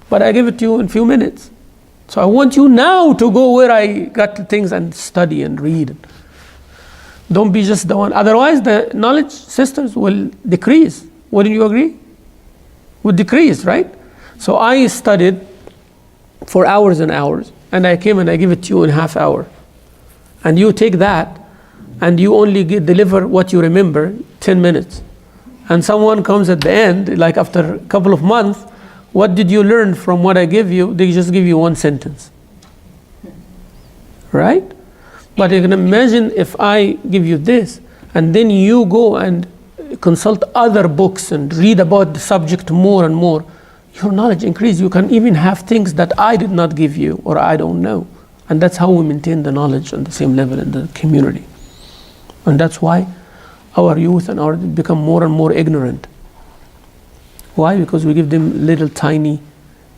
But I give it to you in a few minutes. So I want you now to go where I got the things and study and read. Don't be just the one. Otherwise, the knowledge, sisters, will decrease. Wouldn't you agree? Would decrease, right? So I studied for hours and hours, and I came and I give it to you in half hour. And you take that, and you only deliver what you remember, 10 minutes. And someone comes at the end, like after a couple of months, what did you learn from what I give you? They just give you one sentence. Right? But you can imagine if I give you this, and then you go and consult other books and read about the subject more and more, your knowledge increases. You can even have things that I did not give you or I don't know. And that's how we maintain the knowledge on the same level in the community. And that's why our youth and our become more and more ignorant. Why? Because we give them little tiny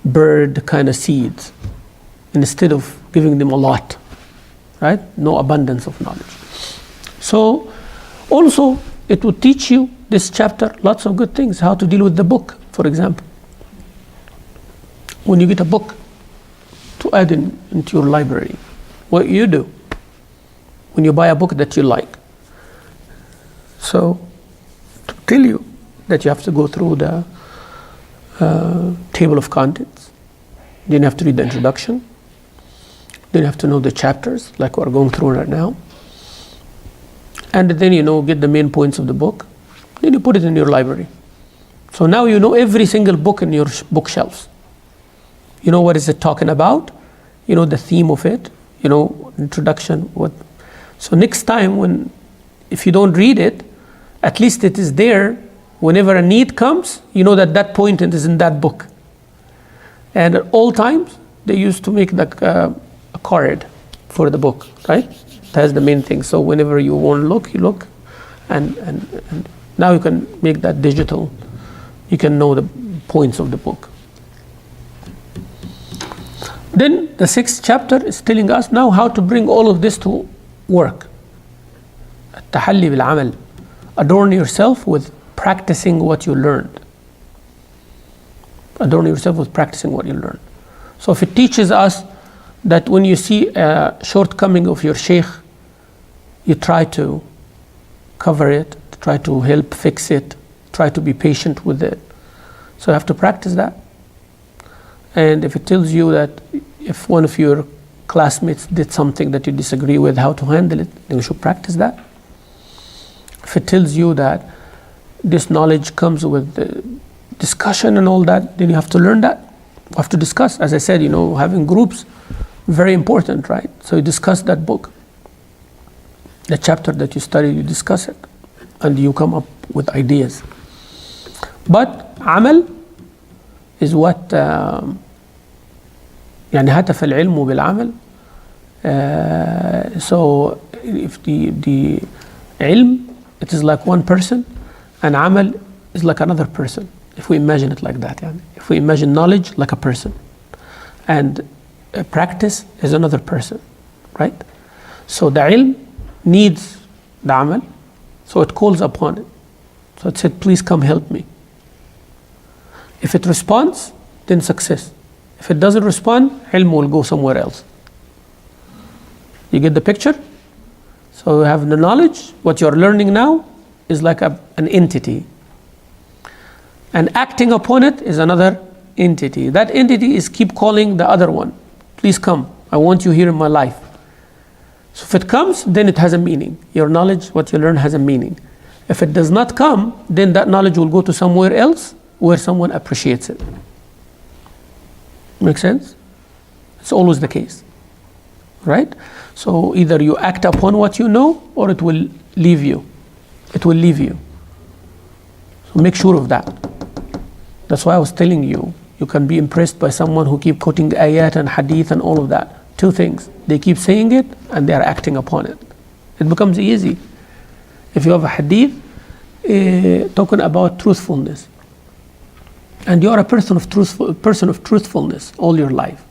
bird kind of seeds instead of giving them a lot, right? No abundance of knowledge. So also it will teach you, this chapter, lots of good things, how to deal with the book, for example. When you get a book to add into your library, what you do when you buy a book that you like. So to tell you that you have to go through the table of contents, then you have to read the introduction, then you have to know the chapters like we're going through right now, and then get the main points of the book, then you put it in your library. So now you know every single book in your bookshelves. You know what is it talking about, you know the theme of it, introduction, what. So next time if you don't read it, at least it is there. Whenever a need comes, you know that point is in that book. And at all times, they used to make a card for the book, right? That's the main thing. So whenever you want to look, you look. And now you can make that digital. You can know the points of the book. Then the 6th chapter is telling us now how to bring all of this to work. التحلي بالعمل. Adorn yourself with practicing what you learned. Adorn yourself with practicing what you learned. So if it teaches us that when you see a shortcoming of your sheikh, you try to cover it, try to help fix it, try to be patient with it. So you have to practice that. And if it tells you that if one of your classmates did something that you disagree with, how to handle it, then you should practice that. If it tells you that this knowledge comes with discussion and all that, then you have to learn that. You have to discuss. As I said, having groups, very important, right? So you discuss that book. The chapter that you study, you discuss it. And you come up with ideas. But amal is what يعني هتف العلم بالعمل. So if the ilm, it is like one person, and amal is like another person. If we imagine it like that, يعني. If we imagine knowledge like a person, and practice is another person, right? So the ilm needs the amal, so it calls upon it. So it said, please come help me. If it responds, then success. If it doesn't respond, ilm will go somewhere else. You get the picture? So you have the knowledge, what you're learning now is like an entity. And acting upon it is another entity. That entity is keep calling the other one. Please come, I want you here in my life. So if it comes, then it has a meaning. Your knowledge, what you learn has a meaning. If it does not come, then that knowledge will go to somewhere else where someone appreciates it. Make sense? It's always the case, right? So either you act upon what you know, or it will leave you. It will leave you. So make sure of that. That's why I was telling you, you can be impressed by someone who keep quoting ayat and hadith and all of that. Two things. They keep saying it and they are acting upon it. It becomes easy. If you have a hadith talking about truthfulness, and you are a person of truthfulness all your life,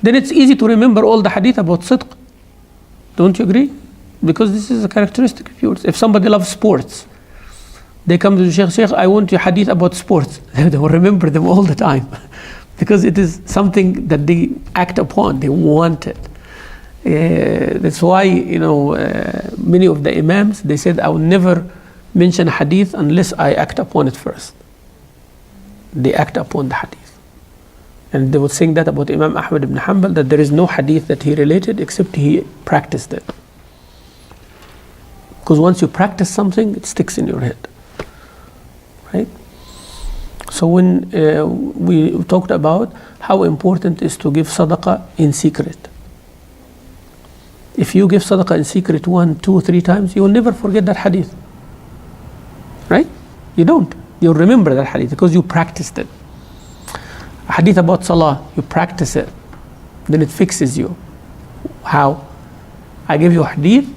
then it's easy to remember all the hadith about sidq. Don't you agree? Because this is a characteristic of yours. If somebody loves sports, they come to the Sheikh, I want your hadith about sports. They will remember them all the time because it is something that they act upon, they want it. That's why, many of the imams, they said, I will never mention a hadith unless I act upon it first. They act upon the hadith. And they would sing that about Imam Ahmad ibn Hanbal, that there is no hadith that he related except he practiced it. Because once you practice something, it sticks in your head. Right? So when we talked about how important it is to give sadaqah in secret. If you give sadaqah in secret 1, 2, 3 times, you will never forget that hadith. Right? You don't. You'll remember that hadith because you practiced it. A hadith about salah, you practice it, then it fixes you. How? I give you a hadith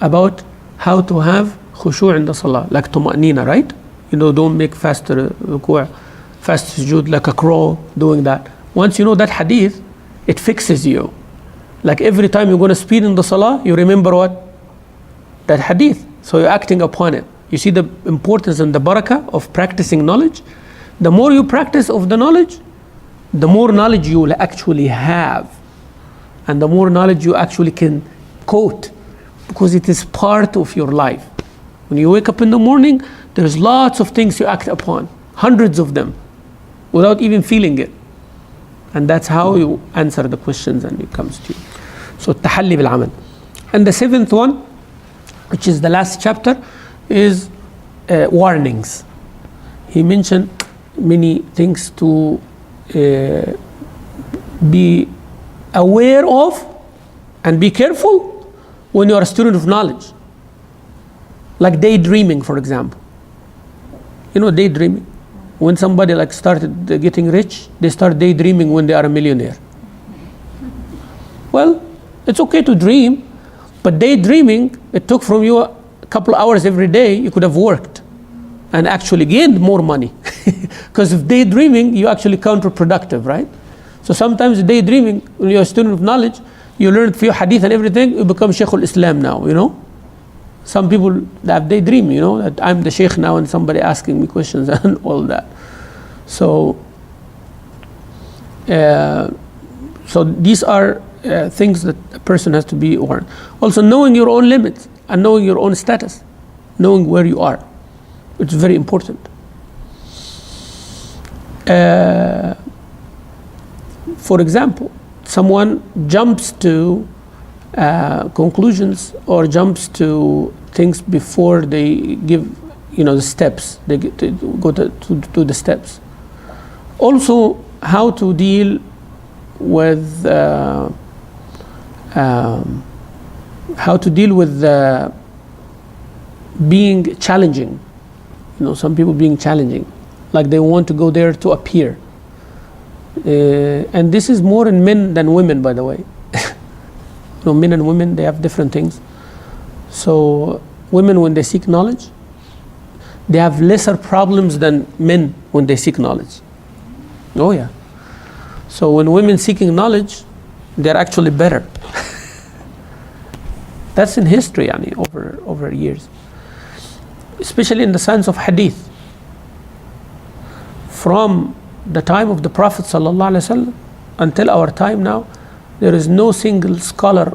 about how to have khushu' in the salah, like tuma'nina, right? Don't make fast ruku', fast sujood like a crow doing that. Once you know that hadith, it fixes you. Like every time you're going to speed in the salah, you remember what? That hadith. So you're acting upon it. You see the importance and the barakah of practicing knowledge? The more you practice of the knowledge, the more knowledge you will actually have. And the more knowledge you actually can quote, because it is part of your life. When you wake up in the morning, there's lots of things you act upon, hundreds of them, without even feeling it. And that's how you answer the questions and it comes to you. So, tahalli bil amal. And the 7th one, which is the last chapter, is warnings. He mentioned many things to be aware of and be careful when you are a student of knowledge. Like daydreaming, for example. Daydreaming. When somebody started getting rich, they start daydreaming when they are a millionaire. Well, it's okay to dream, but daydreaming, it took from you a couple hours every day. You could have worked and actually gained more money. Because if daydreaming, you actually counterproductive, right? So sometimes daydreaming, when you're a student of knowledge, you learn few hadith and everything, you become Sheikh al-Islam now, Some people have daydream, that I'm the Sheikh now and somebody asking me questions and all that. So these are things that a person has to be aware. Also knowing your own limits and knowing your own status, knowing where you are. It's very important. For example, someone jumps to conclusions or jumps to things before they give, the steps. They get to go to the steps. Also, how to deal with being challenging. Some people being challenging, like they want to go there to appear. And this is more in men than women, by the way. Men and women, they have different things. So women, when they seek knowledge, they have lesser problems than men when they seek knowledge. Oh yeah. So when women seeking knowledge, they're actually better. That's in history, over years. Especially in the science of hadith. From the time of the Prophet ﷺ until our time now, there is no single scholar,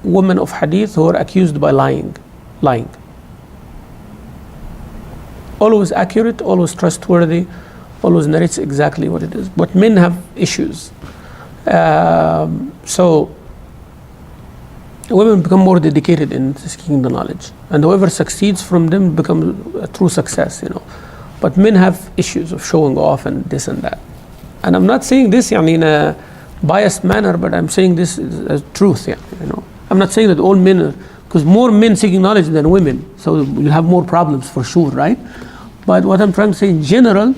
woman of hadith, who are accused by lying. Always accurate, always trustworthy, always narrates exactly what it is. But men have issues. So women become more dedicated in seeking the knowledge, and whoever succeeds from them becomes a true success. But men have issues of showing off and this and that. And I'm not saying this in a biased manner, but I'm saying this as truth. I'm not saying that all men are, because more men seeking knowledge than women, so you'll have more problems for sure, right? But what I'm trying to say in general,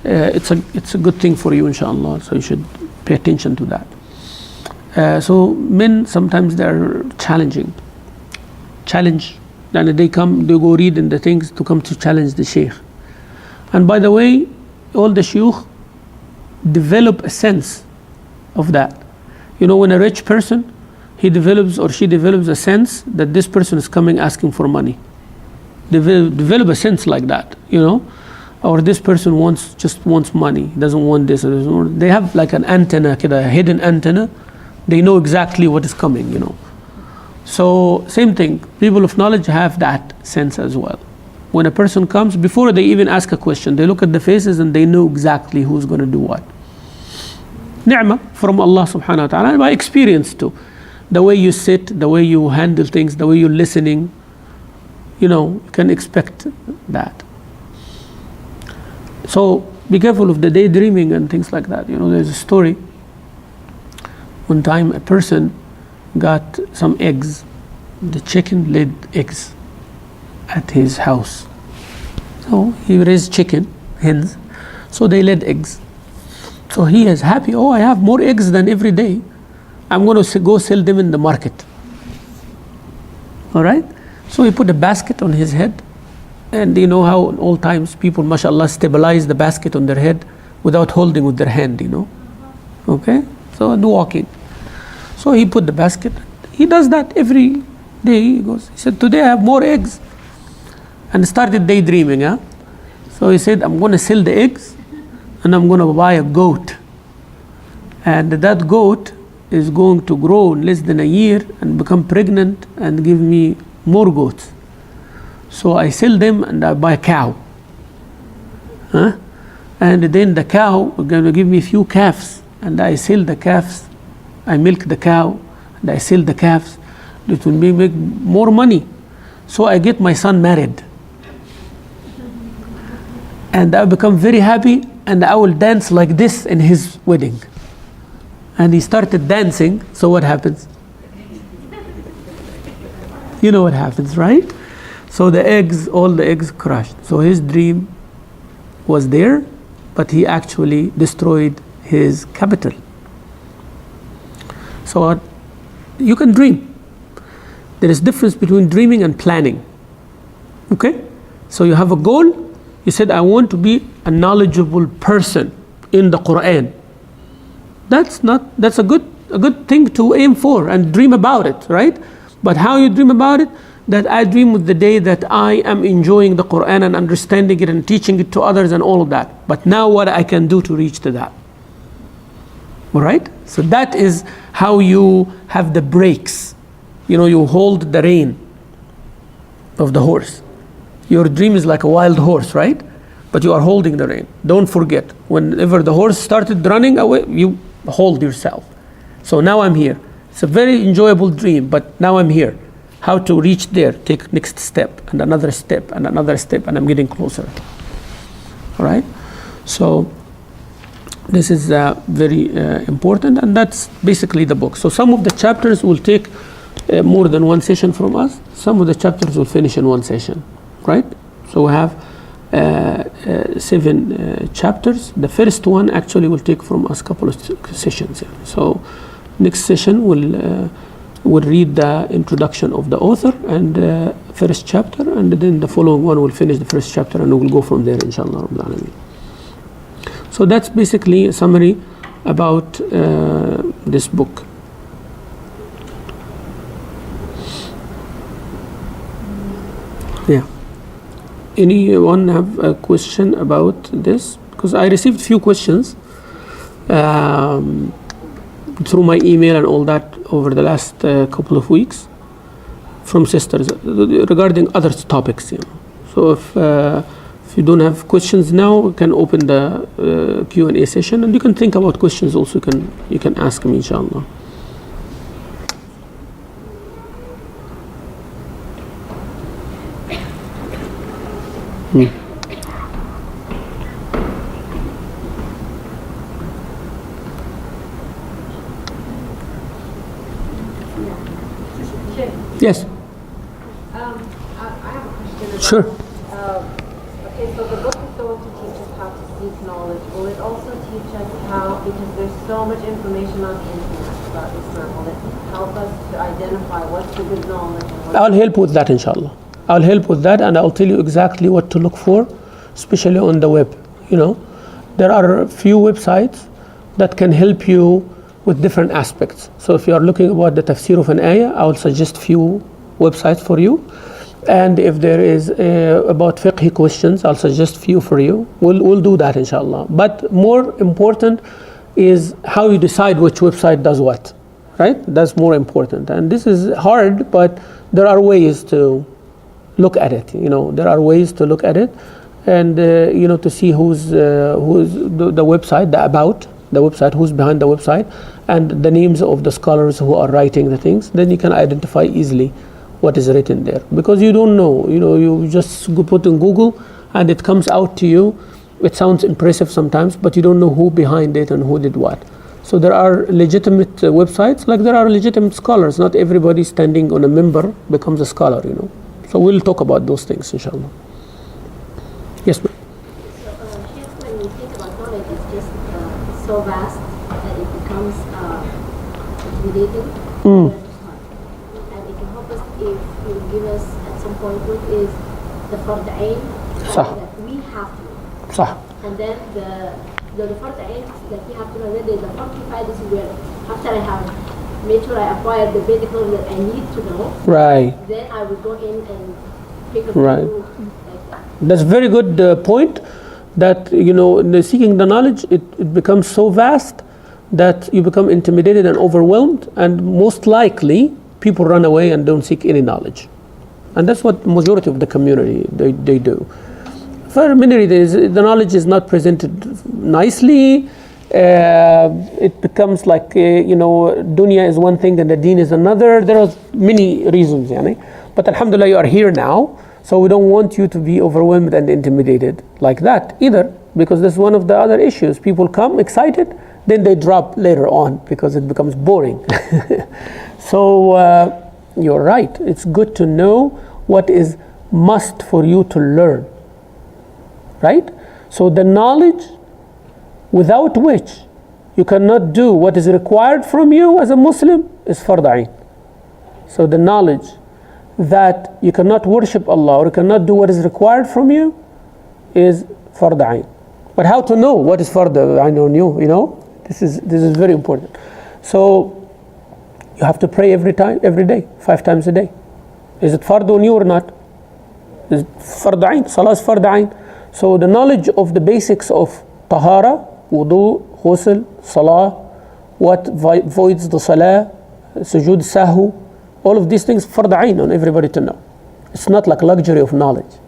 it's a good thing for you, inshallah. So you should pay attention to that. So men sometimes they're challenging. And they go read in the things to come to challenge the Sheikh. And by the way, all the Sheikh develop a sense of that. You know, when a rich person, he develops or she develops a sense that this person is coming asking for money. Develop a sense like that, you know, or this person just wants money, doesn't want this. They have like an antenna, a hidden antenna. They know exactly what is coming, you know. So same thing, people of knowledge have that sense as well. When a person comes, before they even ask a question, they look at the faces and they know exactly who's going to do what. Ni'mah from Allah subhanahu wa ta'ala, by experience too. The way you sit, the way you handle things, the way you're listening, you know, you can expect that. So be careful of the daydreaming and things like that. You know, there's a story. One time a person got some eggs. The chicken laid eggs at his house. So he raised chicken, hens. So they laid eggs. So he is happy. Oh, I have more eggs than every day. I'm going to go sell them in the market. All right? So he put a basket on his head. And you know how in all times people, mashallah, stabilize the basket on their head without holding with their hand, you know. Okay? So and walking. So he put the basket. He does that every day. He said, today I have more eggs. And started daydreaming. Huh? So he said, I'm going to sell the eggs and I'm going to buy a goat. And that goat is going to grow in less than a year and become pregnant and give me more goats. So I sell them and I buy a cow. Huh? And then the cow is going to give me a few calves. And I sell the calves. I milk the cow and I sell the calves. It will make more money. So I get my son married. And I become very happy and I will dance like this in his wedding. And he started dancing. So what happens? You know what happens, right? So all the eggs crushed. So his dream was there, but he actually destroyed his capital. So you can dream. There is difference between dreaming and planning. Okay? So you have a goal. You said, I want to be a knowledgeable person in the Quran. That's a good thing to aim for and dream about it, right? But how you dream about it? That I dream of the day that I am enjoying the Quran and understanding it and teaching it to others and all of that. But now what I can do to reach to that. All right? So that is how you have the brakes. You know, you hold the rein of the horse. Your dream is like a wild horse, right? But you are holding the rein. Don't forget, whenever the horse started running away, you hold yourself. So now I'm here. It's a very enjoyable dream, but now I'm here. How to reach there? Take next step and another step and another step, and I'm getting closer. All right? So this is very important, and that's basically the book. So some of the chapters will take more than one session from us. Some of the chapters will finish in one session, right? So we have 7 chapters. The first one actually will take from us a couple of sessions. So next session we'll read the introduction of the author and first chapter, and then the following one will finish the first chapter, and we'll go from there, inshallah Rabbil Alameen. So that's basically a summary about this book. Yeah. Anyone have a question about this? Because I received few questions through my email and all that over the last couple of weeks from sisters regarding other topics. You know. So if you don't have questions now, we can open the Q&A session, and you can think about questions also. You can ask me, inshallah. Yes. I have a question about, Sure. Okay, so the book is going to teach us how to seek knowledge. Will it also teach us how, because there's so much information on the internet about Islam, will it help us to identify what's the good knowledge? And I'll help with that, inshallah. I'll help with that, and I'll tell you exactly what to look for, especially on the web. You know, there are a few websites that can help you with different aspects. So if you are looking about the tafsir of an ayah, I will suggest few websites for you. And if there is about fiqh questions, I'll suggest few for you. We'll do that inshallah. But more important is how you decide which website does what, right? That's more important. And this is hard, but there are ways to look at it. There are ways to look at it, and to see who's the website, the website, who's behind the website, and the names of the scholars who are writing the things. Then you can identify easily what is written there, because you don't know. You just go put in Google and it comes out to you. It sounds impressive sometimes, but you don't know who behind it and who did what. So there are legitimate websites, like there are legitimate scholars. Not everybody standing on a minbar becomes a scholar. So we'll talk about those things inshallah. Yes, ma'am. So Sheikh, when we think about knowledge, it's just so vast that it becomes intimidating. And it can help us if you give us at some point what is the fard ain that we have to know. صح. And then the fard ain that we have to know, then there's the fard kifaya. This is where after I have made sure I acquire the basic knowledge that I need to know, Right. then I will go in and pick up Right. like that. That's a very good point. That in the seeking the knowledge, it becomes so vast that you become intimidated and overwhelmed, and most likely people run away and don't seek any knowledge. And that's what majority of the community they do. For many reasons, the knowledge is not presented nicely. It becomes like dunya is one thing and the deen is another. There are many reasons, but alhamdulillah, you are here now, so we don't want you to be overwhelmed and intimidated like that either, because that's one of the other issues. People come excited, then they drop later on because it becomes boring. So you're right, it's good to know what is must for you to learn, right? So the knowledge without which you cannot do what is required from you as a Muslim is fard ain. So the knowledge that you cannot worship Allah or you cannot do what is required from you is fard ain. But how to know what is fard ain on you, this is very important. So you have to pray every day, 5 times a day. Is it fard on you or not? Is fard ain? Salah is fard ain. So the knowledge of the basics of tahara, wudu, ghusl, salah, what voids the salah, sujood sahwu, all of these things fard ain on everybody to know. It's not like luxury of knowledge.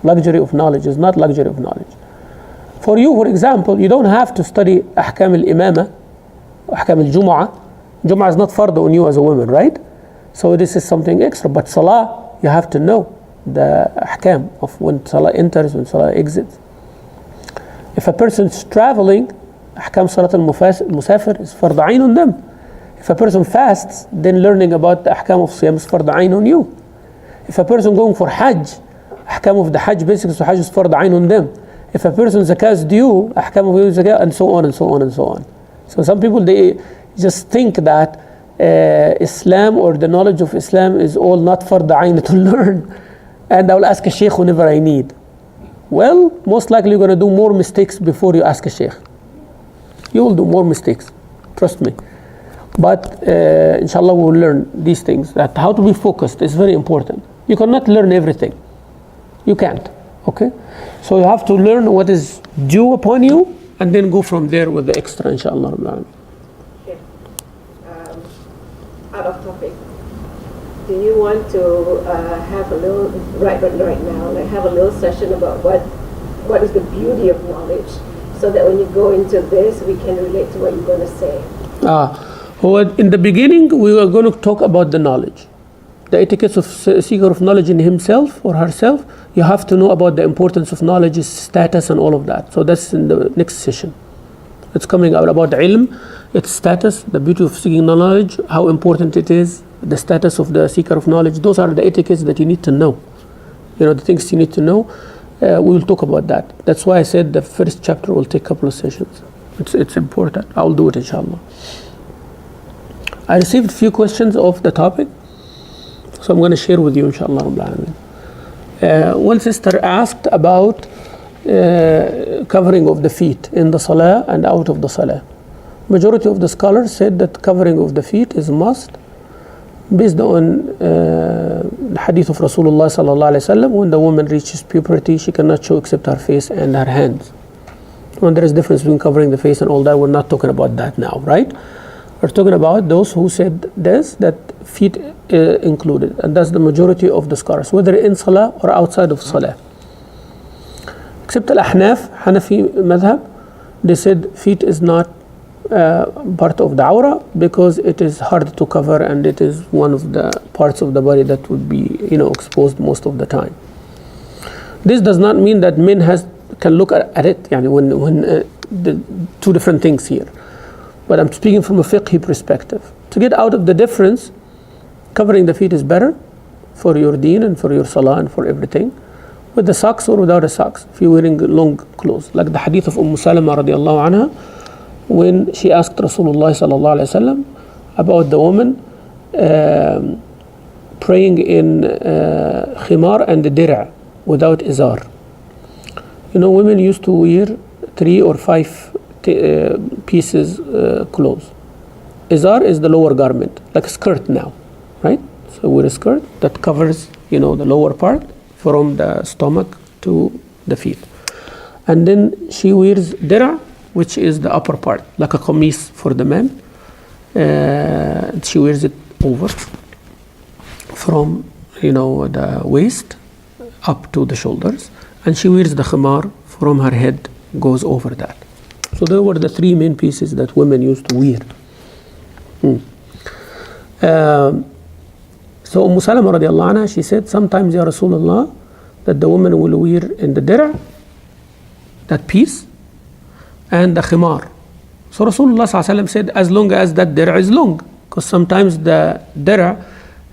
Luxury of knowledge is not luxury of knowledge. For you, for example, you don't have to study ahkam al-imama, ahkam al-jum'ah. Jum'ah is not fard on you as a woman, right? So this is something extra. But salah, you have to know the ahkam of when salah enters, when salah exits. If a person is traveling, ahkam salat al-musafir is fard ain on them. If a person fasts, then learning about the ahkam of siyam is fard ain on you. If a person going for hajj, ahkam of the hajj, basics of hajj is fard ain on them. If a person zakah is due, ahkam of zakah, and so on and so on and so on. So some people, they just think that Islam or the knowledge of Islam is all not fard ain to learn, and I will ask a sheikh whenever I need. Well, most likely you're going to do more mistakes before you ask a sheikh. You will do more mistakes, trust me. But inshallah we will learn these things, that how to be focused is very important. You cannot learn everything. You can't, okay? So you have to learn what is due upon you and then go from there with the extra, inshallah. Okay. Out of topic. Do you want to have a little, right now, like have a little session about what is the beauty of knowledge, so that when you go into this, we can relate to what you're going to say? Well, in the beginning, we were going to talk about the knowledge. The etiquette of seeker of knowledge in himself or herself. You have to know about the importance of knowledge, its status and all of that. So that's in the next session. It's coming out about ilm, its status, the beauty of seeking knowledge, how important it is, the status of the seeker of knowledge. Those are the etiquettes that you need to know. The things you need to know. We will talk about that. That's why I said the first chapter will take a couple of sessions. It's important. I will do it inshallah. I received a few questions of the topic, so I'm going to share with you inshallah. One sister asked about covering of the feet in the salah and out of the salah. majority of the scholars said that covering of the feet is must, based on the hadith of Rasulullah sallallahu alaihi wasallam. When the woman reaches puberty, she cannot show except her face and her hands. When there is difference between covering the face and all that, we're not talking about that now, right? We're talking about those who said this, that feet included, and that's the majority of the scholars, whether in salah or outside of salah. Except al-Ahnaf, Hanafi madhab, they said feet is not part of the awra because it is hard to cover and it is one of the parts of the body that would be exposed most of the time. This does not mean that men can look at it. When the two different things here. But I'm speaking from a fiqh perspective. To get out of the difference, covering the feet is better for your deen and for your salah and for everything, with the socks or without the socks, if you're wearing long clothes. Like the hadith of Salama radiallahu anha, when she asked Rasulullah sallallahu alaihi wasallam about the woman praying in khimar and the dir'a without izar. Women used to wear 3 or 5 pieces clothes. Izar is the lower garment, like a skirt now, right? So wear a skirt that covers, the lower part from the stomach to the feet. And then she wears dir'a, which is the upper part, like a qamis for the men. She wears it over from, the waist up to the shoulders. And she wears the khimar from her head, goes over that. So there were the 3 main pieces that women used to wear. So Salama radiallahu anha, she said, sometimes Ya Rasulullah, that the woman will wear in the dir'a, that piece, and the khimar. So Rasulullah sallallahu alaihi wasallam said, as long as that dir'a is long, because sometimes the dir'a,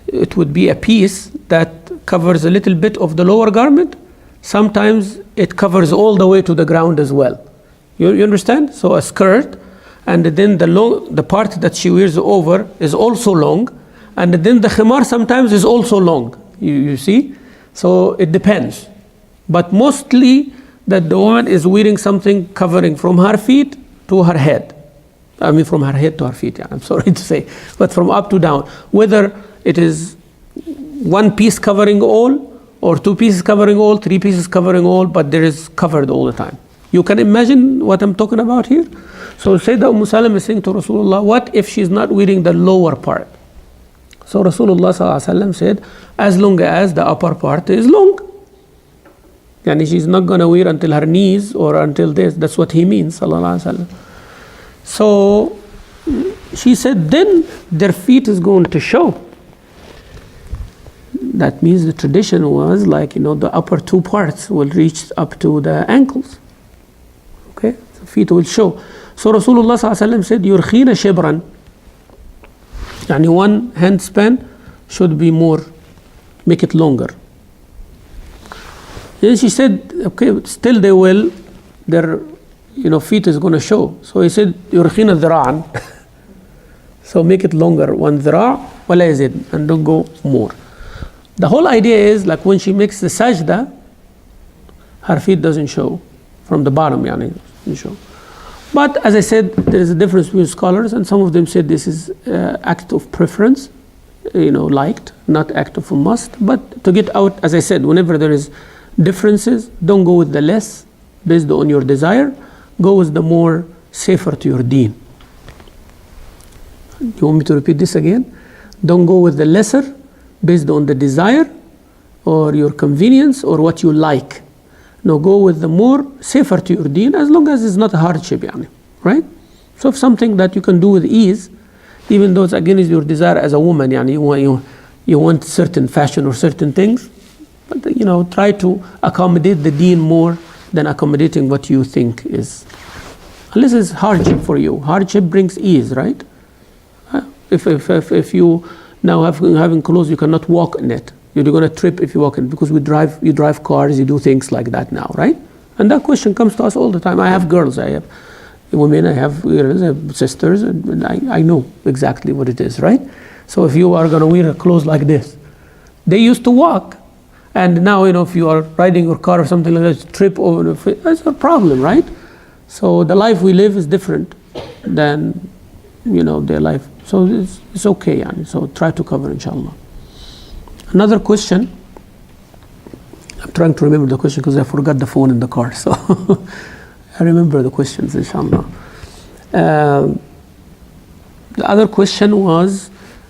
it would be a piece that covers a little bit of the lower garment. Sometimes it covers all the way to the ground as well. You understand? So a skirt, and then the part that she wears over is also long, and then the khimar sometimes is also long. You see? So it depends. But mostly that the woman is wearing something covering from her feet to her head. I mean from her head to her feet, I'm sorry to say. But from up to down. Whether it is 1 piece covering all, or 2 pieces covering all, 3 pieces covering all, but there is covered all the time. You can imagine what I'm talking about here? So Sayyidah Salama is saying to Rasulullah, what if she's not wearing the lower part? So Rasulullah sallallahu alaihi wasallam said, as long as the upper part is long. Yani she's not going to wear until her knees or until this. That's what he means, sallallahu alaihi wasallam. So she said, then their feet is going to show. That means the tradition was like, the upper 2 parts will reach up to the ankles. Okay, the feet will show. So Rasulullah sallallahu alaihi wasallam said, "Yurkhina shibran." Yani 1 hand span should be more, make it longer. Then she said, okay, still they will, their feet is going to show. So he said, "Yurkhina dhira'an." So make it longer, 1 dhira' wala yazid, and don't go more. The whole idea is like when she makes the sajda, her feet doesn't show from the bottom, doesn't show. But as I said, there is a difference between scholars, and some of them said this is act of preference, liked, not act of a must. But to get out, as I said, whenever there is differences, don't go with the less based on your desire. Go with the more safer to your deen. You want me to repeat this again? Don't go with the lesser based on the desire or your convenience or what you like. No, go with the more safer to your deen, as long as it's not a hardship, right? So if something that you can do with ease, even though it's against your desire as a woman, you want certain fashion or certain things, but try to accommodate the deen more than accommodating what you think is. Unless it's hardship for you. Hardship brings ease, right? If you now having clothes, you cannot walk in it. You're going to trip if you walk in, because you drive cars, you do things like that now, right? And that question comes to us all the time. I have girls, I have women, I have sisters, and I know exactly what it is, right? So if you are going to wear clothes like this, they used to walk, and now if you are riding your car or something like that, trip over, that's a problem, right? So the life we live is different. than their life. So it's okay, yani. So try to cover, inshallah. Another question. I'm trying to remember the question because I forgot the phone in the car. So I remember the questions, inshallah. The other question was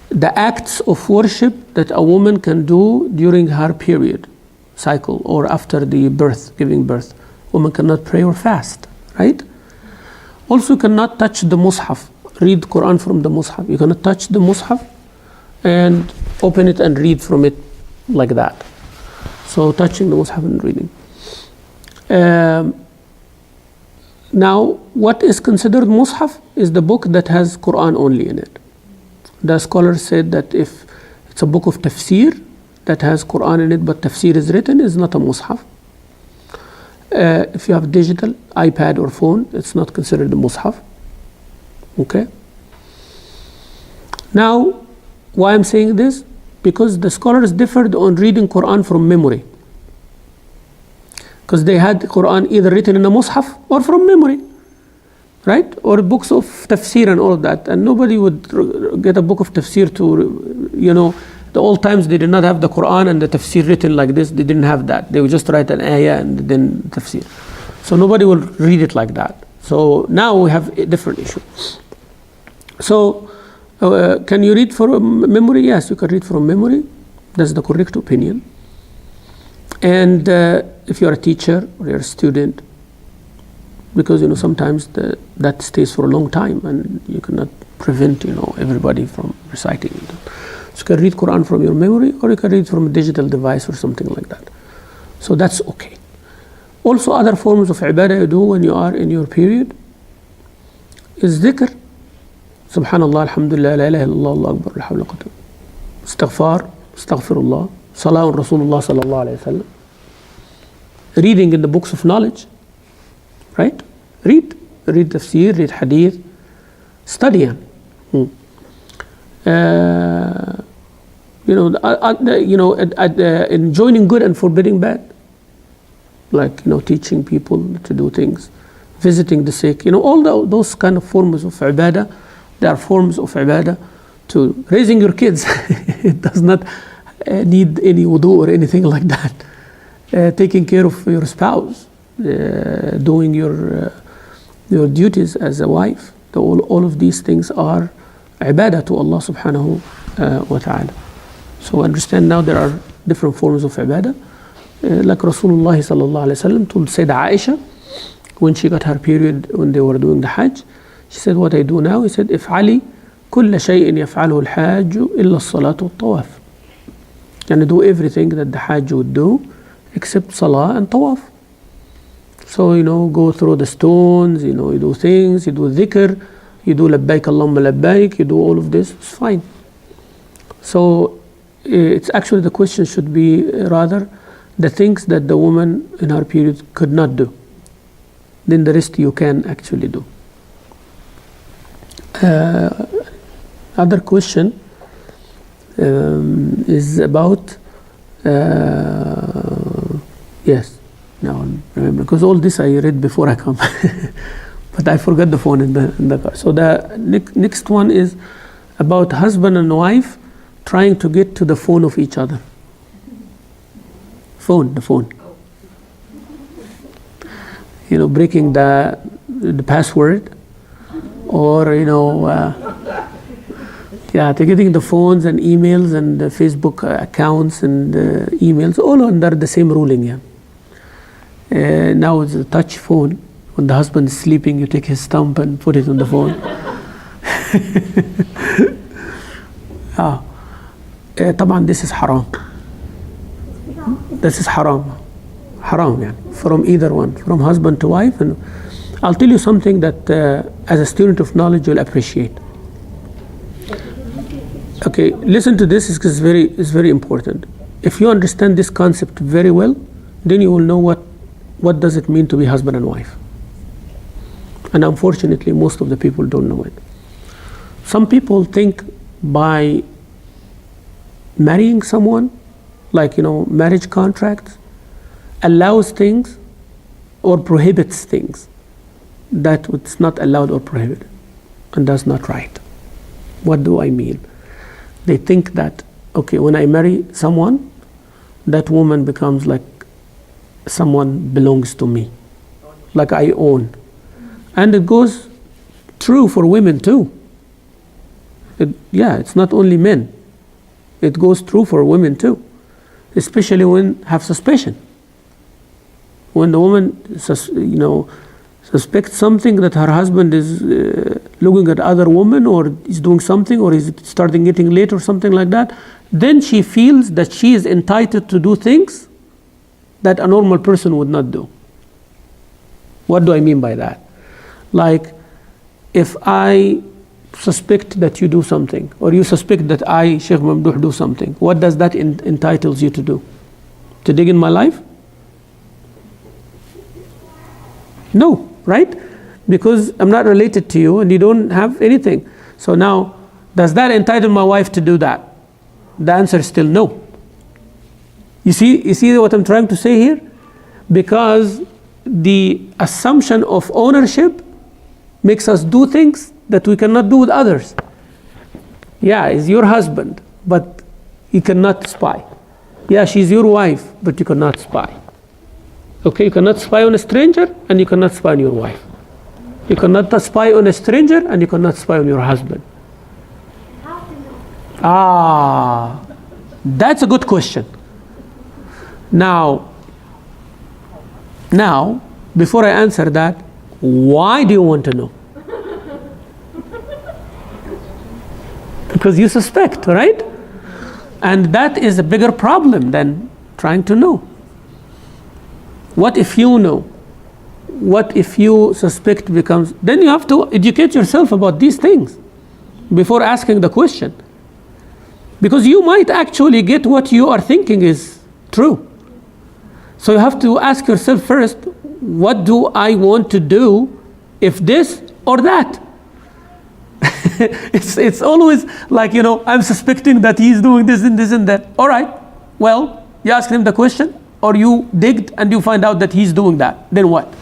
the acts of worship that a woman can do during her period cycle or after the birth, giving birth. Woman cannot pray or fast, right? Also cannot touch the mushaf, read Quran from the mushaf. You cannot touch the mushaf and open it and read from it like that. So touching the mushaf and reading. Now, what is considered mushaf is the book that has Quran only in it. The scholars said that if it's a book of tafsir that has Quran in it, but tafsir is written, is not a mushaf. If you have digital, iPad or phone, it's not considered a mushaf. Okay? Now, why I'm saying this? Because the scholars differed on reading Quran from memory. Because they had Quran either written in a mushaf or from memory, right? Or books of tafsir and all of that. And nobody would get a book of tafsir to, the old times they did not have the Quran and the tafsir written like this. They didn't have that. They would just write an ayah and then tafsir. So nobody will read it like that. So now we have a different issue. So can you read from memory? Yes, you can read from memory. That's the correct opinion. And if you're a teacher or you're a student, because sometimes that stays for a long time and you cannot prevent everybody from reciting it. So you can read Quran from your memory, or you can read from a digital device or something like that. So that's okay. Also, other forms of ibadah you do when you are in your period is dhikr. Subhanallah, alhamdulillah, la ilaha illallah, Allahu akbar, la hawla wa quwwata. Istighfar, astaghfirullah, salah on Rasulullah sallallahu alayhi wa sallam. Reading in the books of knowledge, right? Read tafsir, read hadith, study. Enjoining good and forbidding bad, like teaching people to do things, visiting the sick, all those kind of forms of ibadah. They are forms of ibadah. To raising your kids, it does not need any wudu or anything like that. Taking care of your spouse, doing your duties as a wife. All of these things are ibadah to Allah subhanahu wa ta'ala. So understand now there are different forms of ibadah. Like Rasulullah sallallahu alayhi wa sallam told Sayyidah Aisha when she got her period, when they were doing the Hajj, she said, what I do now, he said, افعلي كل شيء يفعله الحاج إلا الصلاة والطواف. And do everything that the Hajj would do except salah and tawaf. So, go through the stones, you do things, you do dhikr, you do labbaik Allahumma labbaik, you do all of this, it's fine. So, it's actually the question should be rather the things that the woman in her period could not do. Then the rest you can actually do. Other question is about yes, now I remember, because all this I read before I come, but I forgot the phone in the car. So the next one is about husband and wife trying to get to the phone of each other. The phone. Breaking the password, or getting the phones and emails and the Facebook accounts and emails, all under the same ruling. Now it's a touch phone. When the husband is sleeping, you take his thumb and put it on the phone. طبعا this is haram. This is haram, from either one, from husband to wife. And I'll tell you something that as a student of knowledge you'll appreciate. Okay, listen to this, because it's very important. If you understand this concept very well, then you will know what does it mean to be husband and wife. And unfortunately, most of the people don't know it. Some people think by marrying someone, like marriage contracts, allows things or prohibits things that it's not allowed or prohibited. And that's not right. What do I mean? They think that, okay, when I marry someone, that woman becomes like someone belongs to me, like I own. And it goes true for women too. It's not only men. It goes true for women too, especially when have suspicion. When the woman suspects something that her husband is looking at other women or is doing something or is starting getting late or something like that, then she feels that she is entitled to do things that a normal person would not do. What do I mean by that? Like, if I suspect that you do something, or you suspect that I, Sheikh Mamdouh, do something, what does that entitles you to do? To dig in my life? No, right? Because I'm not related to you and you don't have anything. So now, does that entitle my wife to do that? The answer is still no. You see what I'm trying to say here? Because the assumption of ownership makes us do things that we cannot do with others. Yeah, he's your husband, but you cannot spy. Yeah, she's your wife, but you cannot spy. Okay, you cannot spy on a stranger and you cannot spy on your wife. You cannot spy on a stranger and you cannot spy on your husband. That's a good question. Now, before I answer that, why do you want to know? Because you suspect, right? And that is a bigger problem than trying to know. What if you know? What if you suspect becomes... Then you have to educate yourself about these things before asking the question. Because you might actually get what you are thinking is true. So you have to ask yourself first, what do I want to do if this or that? It's always like, I'm suspecting that he's doing this and this and that. All right, well, you ask him the question, or you digged and you find out that he's doing that. Then what?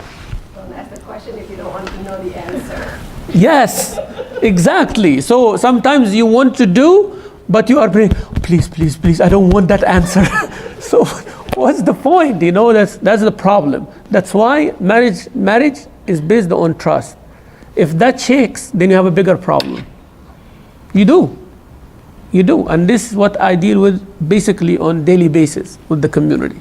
Don't ask the question if you don't want to know the answer. Yes, exactly. So sometimes you want to do, but you are praying, please, I don't want that answer. So what's the point? That's the problem. That's why marriage is based on trust. If that shakes, then you have a bigger problem. You do. And this is what I deal with basically on daily basis with the community.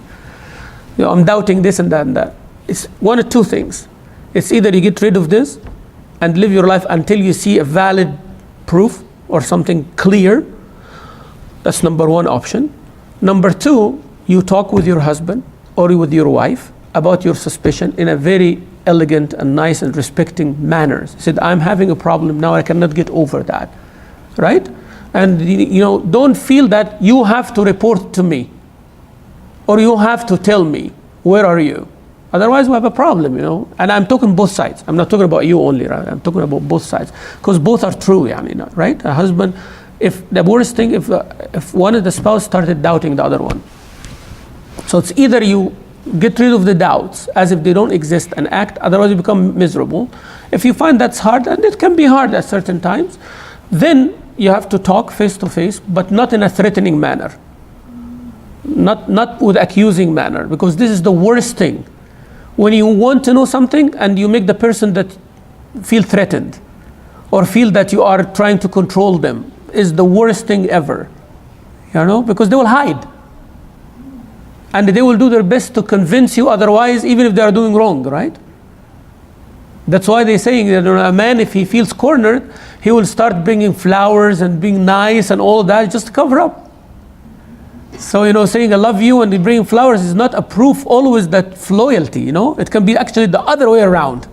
I'm doubting this and that and that. It's one of two things. It's either you get rid of this and live your life until you see a valid proof or something clear. That's number one option. Number two, you talk with your husband or with your wife about your suspicion in a very elegant and nice and respecting manner. He said, I'm having a problem now, I cannot get over that, right? And don't feel that you have to report to me or you have to tell me, where are you? Otherwise we have a problem, and I'm talking both sides. I'm not talking about you only, right? I'm talking about both sides, because both are true, right? A husband, if the worst thing, if one of the spouse started doubting the other one. So it's either you get rid of the doubts as if they don't exist and act, otherwise you become miserable. If you find that's hard, and it can be hard at certain times, then you have to talk face to face, but not in a threatening manner, not with accusing manner, because this is the worst thing. When you want to know something and you make the person that feel threatened or feel that you are trying to control them, is the worst thing ever, because they will hide. And they will do their best to convince you otherwise, even if they are doing wrong, right? That's why they're saying that a man, if he feels cornered, he will start bringing flowers and being nice and all that just to cover up. So, saying I love you and bringing flowers is not a proof always that loyalty, It can be actually the other way around.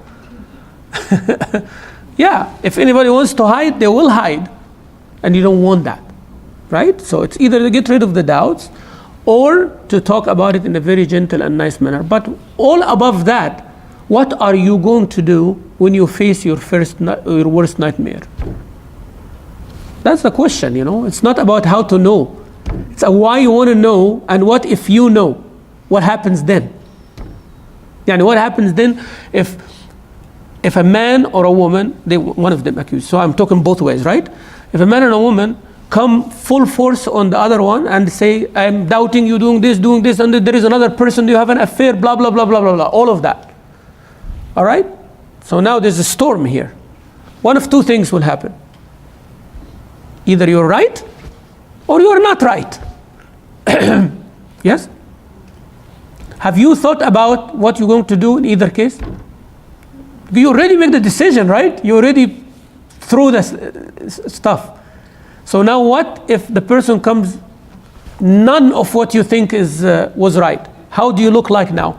Yeah, if anybody wants to hide, they will hide. And you don't want that, right? So it's either to get rid of the doubts or to talk about it in a very gentle and nice manner. But all above that, what are you going to do when you face your worst nightmare? That's the question, It's not about how to know. It's a why you want to know, and what if you know. What happens then? What happens then if if a man or a woman, one of them accused, so I'm talking both ways, right? If a man and a woman come full force on the other one and say, I'm doubting you doing this, and there is another person, you have an affair, blah, blah, blah, blah, blah, blah, all of that. All right? So now there's a storm here. One of two things will happen. Either you're right or you're not right. Yes? Have you thought about what you're going to do in either case? You already make the decision, right? You already threw the stuff. So now what if the person comes, none of what you think was right? How do you look like now?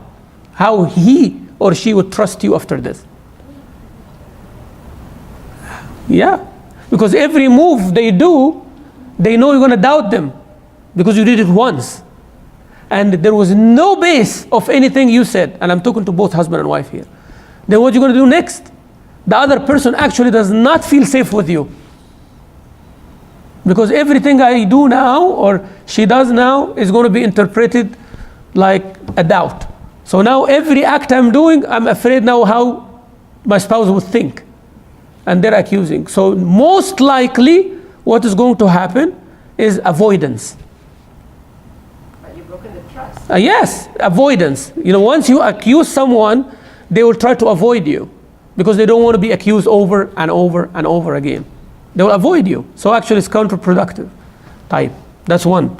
How he or she would trust you after this? Yeah, because every move they do, they know you're going to doubt them because you did it once. And there was no base of anything you said. And I'm talking to both husband and wife here. Then what are you going to do next? The other person actually does not feel safe with you. Because everything I do now or she does now is going to be interpreted like a doubt. So now every act I'm doing, I'm afraid now how my spouse would think. And they're accusing. So most likely what is going to happen is avoidance. But you've broken the trust. Yes, avoidance. Once you accuse someone, they will try to avoid you because they don't want to be accused over and over and over again. They will avoid you. So actually it's counterproductive type. That's one.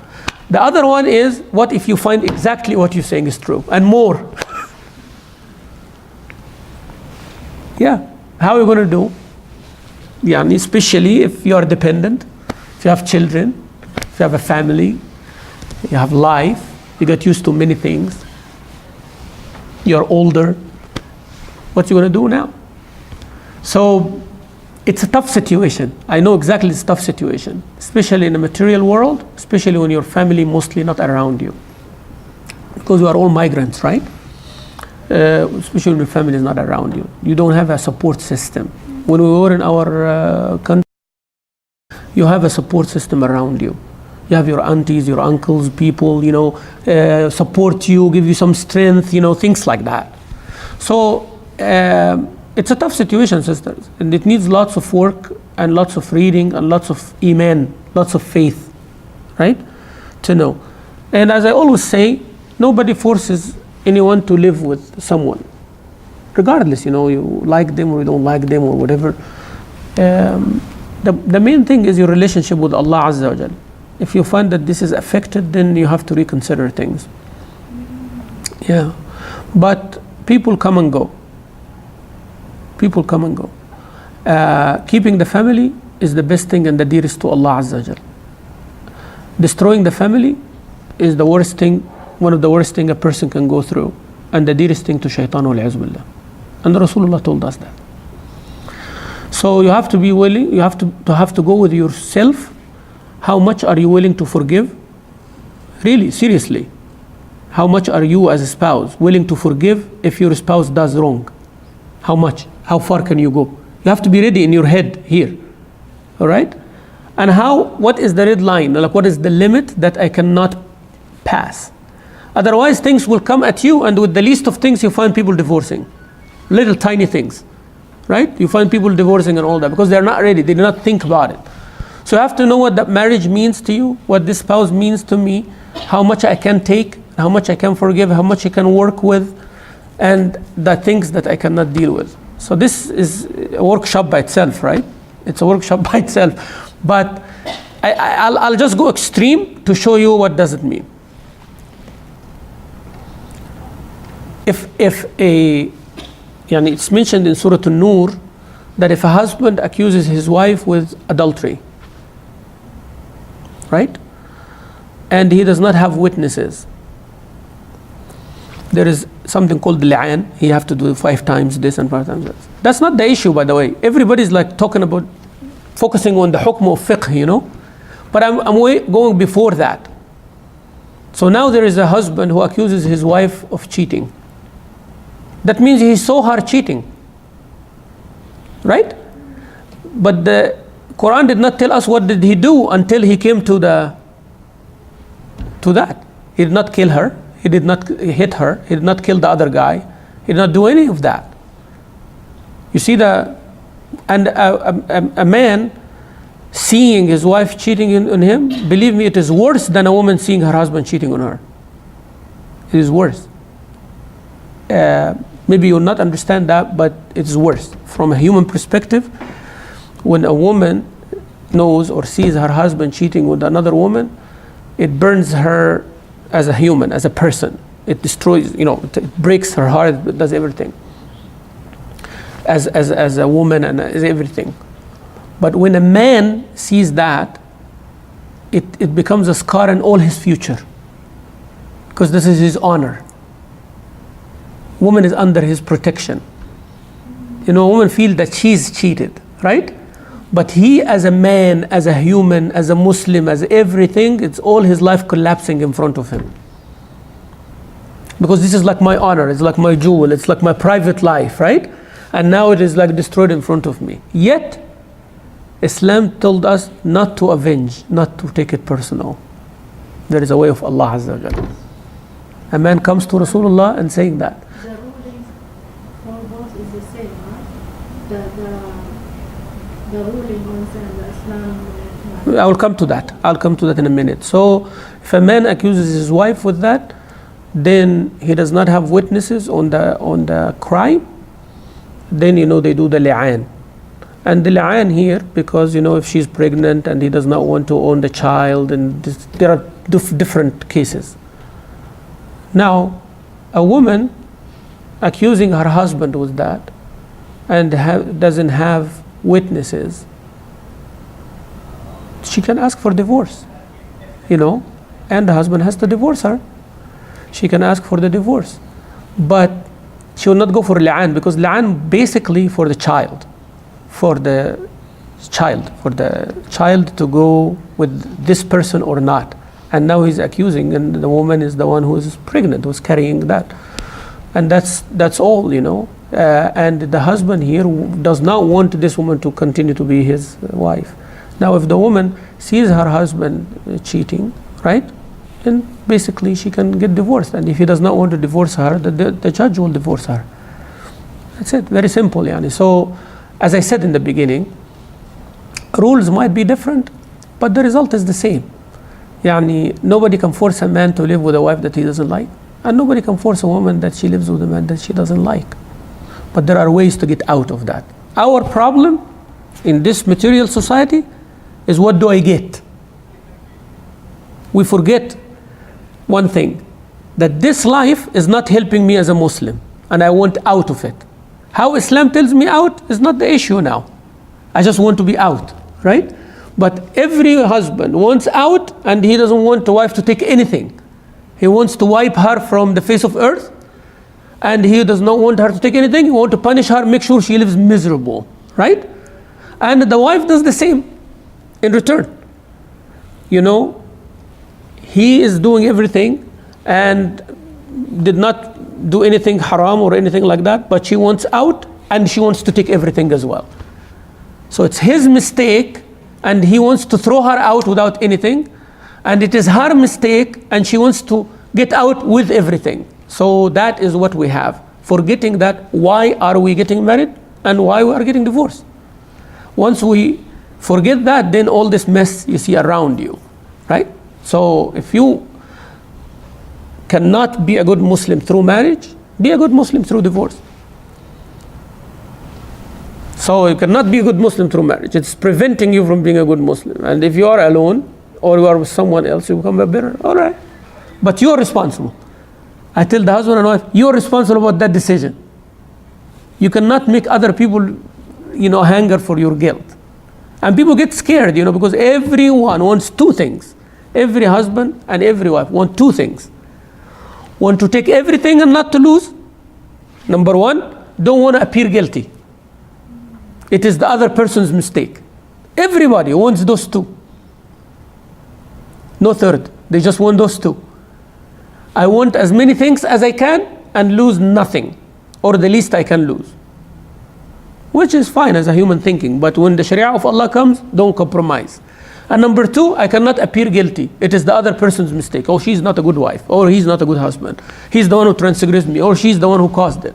The other one is, what if you find exactly what you're saying is true and more? Yeah. How are you going to do? Yeah, especially if you are dependent, if you have children, if you have a family, you have life, you get used to many things, you're older, what you going to do now? So it's a tough situation. I know exactly it's a tough situation, especially in the material world, especially when your family mostly not around you. Because we are all migrants, right? Especially when your family is not around you. You don't have a support system. When we were in our country, you have a support system around you. You have your aunties, your uncles, people, support you, give you some strength, things like that. So it's a tough situation, sisters, and it needs lots of work and lots of reading and lots of iman, lots of faith, right? To know. And as I always say, nobody forces anyone to live with someone. Regardless, you like them or you don't like them or whatever. The main thing is your relationship with Allah Azza wa Jal. If you find that this is affected, then you have to reconsider things. Yeah. But people come and go. People come and go. Keeping the family is the best thing and the dearest to Allah Azza wa Jal. Destroying the family is the worst thing, one of the worst things a person can go through, and the dearest thing to shaitan wal-'iyaz billah. And Rasulullah told us that. So you have to be willing, you have to go with yourself. How much are you willing to forgive? Really, seriously. How much are you as a spouse willing to forgive if your spouse does wrong? How much? How far can you go? You have to be ready in your head here. All right? And what is the red line? Like, what is the limit that I cannot pass? Otherwise, things will come at you, and with the least of things, you find people divorcing. Little tiny things, right? You find people divorcing and all that because they're not ready. They do not think about it. So you have to know what that marriage means to you, what this spouse means to me, how much I can take, how much I can forgive, how much I can work with, and the things that I cannot deal with. So this is a workshop by itself, right? It's a workshop by itself. But I'll just go extreme to show you what does it mean. It's mentioned in Surah An-Nur that if a husband accuses his wife with adultery, right? And he does not have witnesses, there is something called li'an. He have to do 5 times this and 5 times that. That's not the issue, by the way. Everybody's like talking about focusing on the hukm of fiqh, But I'm going before that. So now there is a husband who accuses his wife of cheating. That means he saw her cheating, right? But the Quran did not tell us what did he do until he came to that. He did not kill her. He did not hit her. He did not kill the other guy. He did not do any of that. You see and a man seeing his wife cheating on him, believe me, it is worse than a woman seeing her husband cheating on her. It is worse. Maybe you'll not understand that, but it's worse. From a human perspective, when a woman knows or sees her husband cheating with another woman, it burns her as a human, as a person. It destroys, it breaks her heart, it does everything. As a woman and as everything. But when a man sees that, it becomes a scar in all his future. Because this is his honor. Woman is under his protection. A woman feels that she's cheated, right? But he, as a man, as a human, as a Muslim, as everything, it's all his life collapsing in front of him. Because this is like my honor, it's like my jewel, it's like my private life, right? And now it is like destroyed in front of me. Yet, Islam told us not to avenge, not to take it personal. There is a way of Allah Azza wa Jalla. A man comes to Rasulullah and saying that. The ruling for both is the same, right? The ruling on the Islam. I will come to that. I'll come to that in a minute. So, if a man accuses his wife with that, then he does not have witnesses on the crime. Then they do the li'an. And the li'an here, because if she's pregnant and he does not want to own the child, and there are different cases. Now, a woman accusing her husband with that and doesn't have witnesses, she can ask for divorce, and the husband has to divorce her. She can ask for the divorce, but she will not go for li'an, because li'an basically for the child to go with this person or not. And now he's accusing, and the woman is the one who is pregnant, who's carrying that. And that's all, and the husband here does not want this woman to continue to be his wife. Now if the woman sees her husband cheating, right, then basically she can get divorced. And if he does not want to divorce her, the judge will divorce her. That's it, very simple. So, as I said in the beginning, rules might be different, but the result is the same. Nobody can force a man to live with a wife that he doesn't like, and nobody can force a woman that she lives with a man that she doesn't like. But there are ways to get out of that. Our problem in this material society is, what do I get? We forget one thing, that this life is not helping me as a Muslim, and I want out of it. How Islam tells me out is not the issue now. I just want to be out, right? But every husband wants out, and he doesn't want the wife to take anything. He wants to wipe her from the face of earth, and he does not want her to take anything. He wants to punish her, make sure she lives miserable, right? And the wife does the same in return. He is doing everything and did not do anything haram or anything like that, but she wants out, and she wants to take everything as well. So it's his mistake, and he wants to throw her out without anything, and it is her mistake, and she wants to get out with everything. So that is what we have. Forgetting that, why are we getting married and why we are getting divorced? Once we forget that, then all this mess you see around you, right? So if you cannot be a good Muslim through marriage, be a good Muslim through divorce. So you cannot be a good Muslim through marriage. It's preventing you from being a good Muslim. And if you are alone or you are with someone else, you become a better. All right. But you are responsible. I tell the husband and wife, you are responsible about that decision. You cannot make other people, hanger for your guilt. And people get scared, because everyone wants two things. Every husband and every wife want two things. Want to take everything and not to lose. Number one, don't want to appear guilty. It is the other person's mistake. Everybody wants those two. No third. They just want those two. I want as many things as I can and lose nothing, or the least I can lose. Which is fine as a human thinking, but when the Sharia of Allah comes, don't compromise. And number two, I cannot appear guilty. It is the other person's mistake. Oh, she's not a good wife, or he's not a good husband. He's the one who transgressed me, or she's the one who caused it.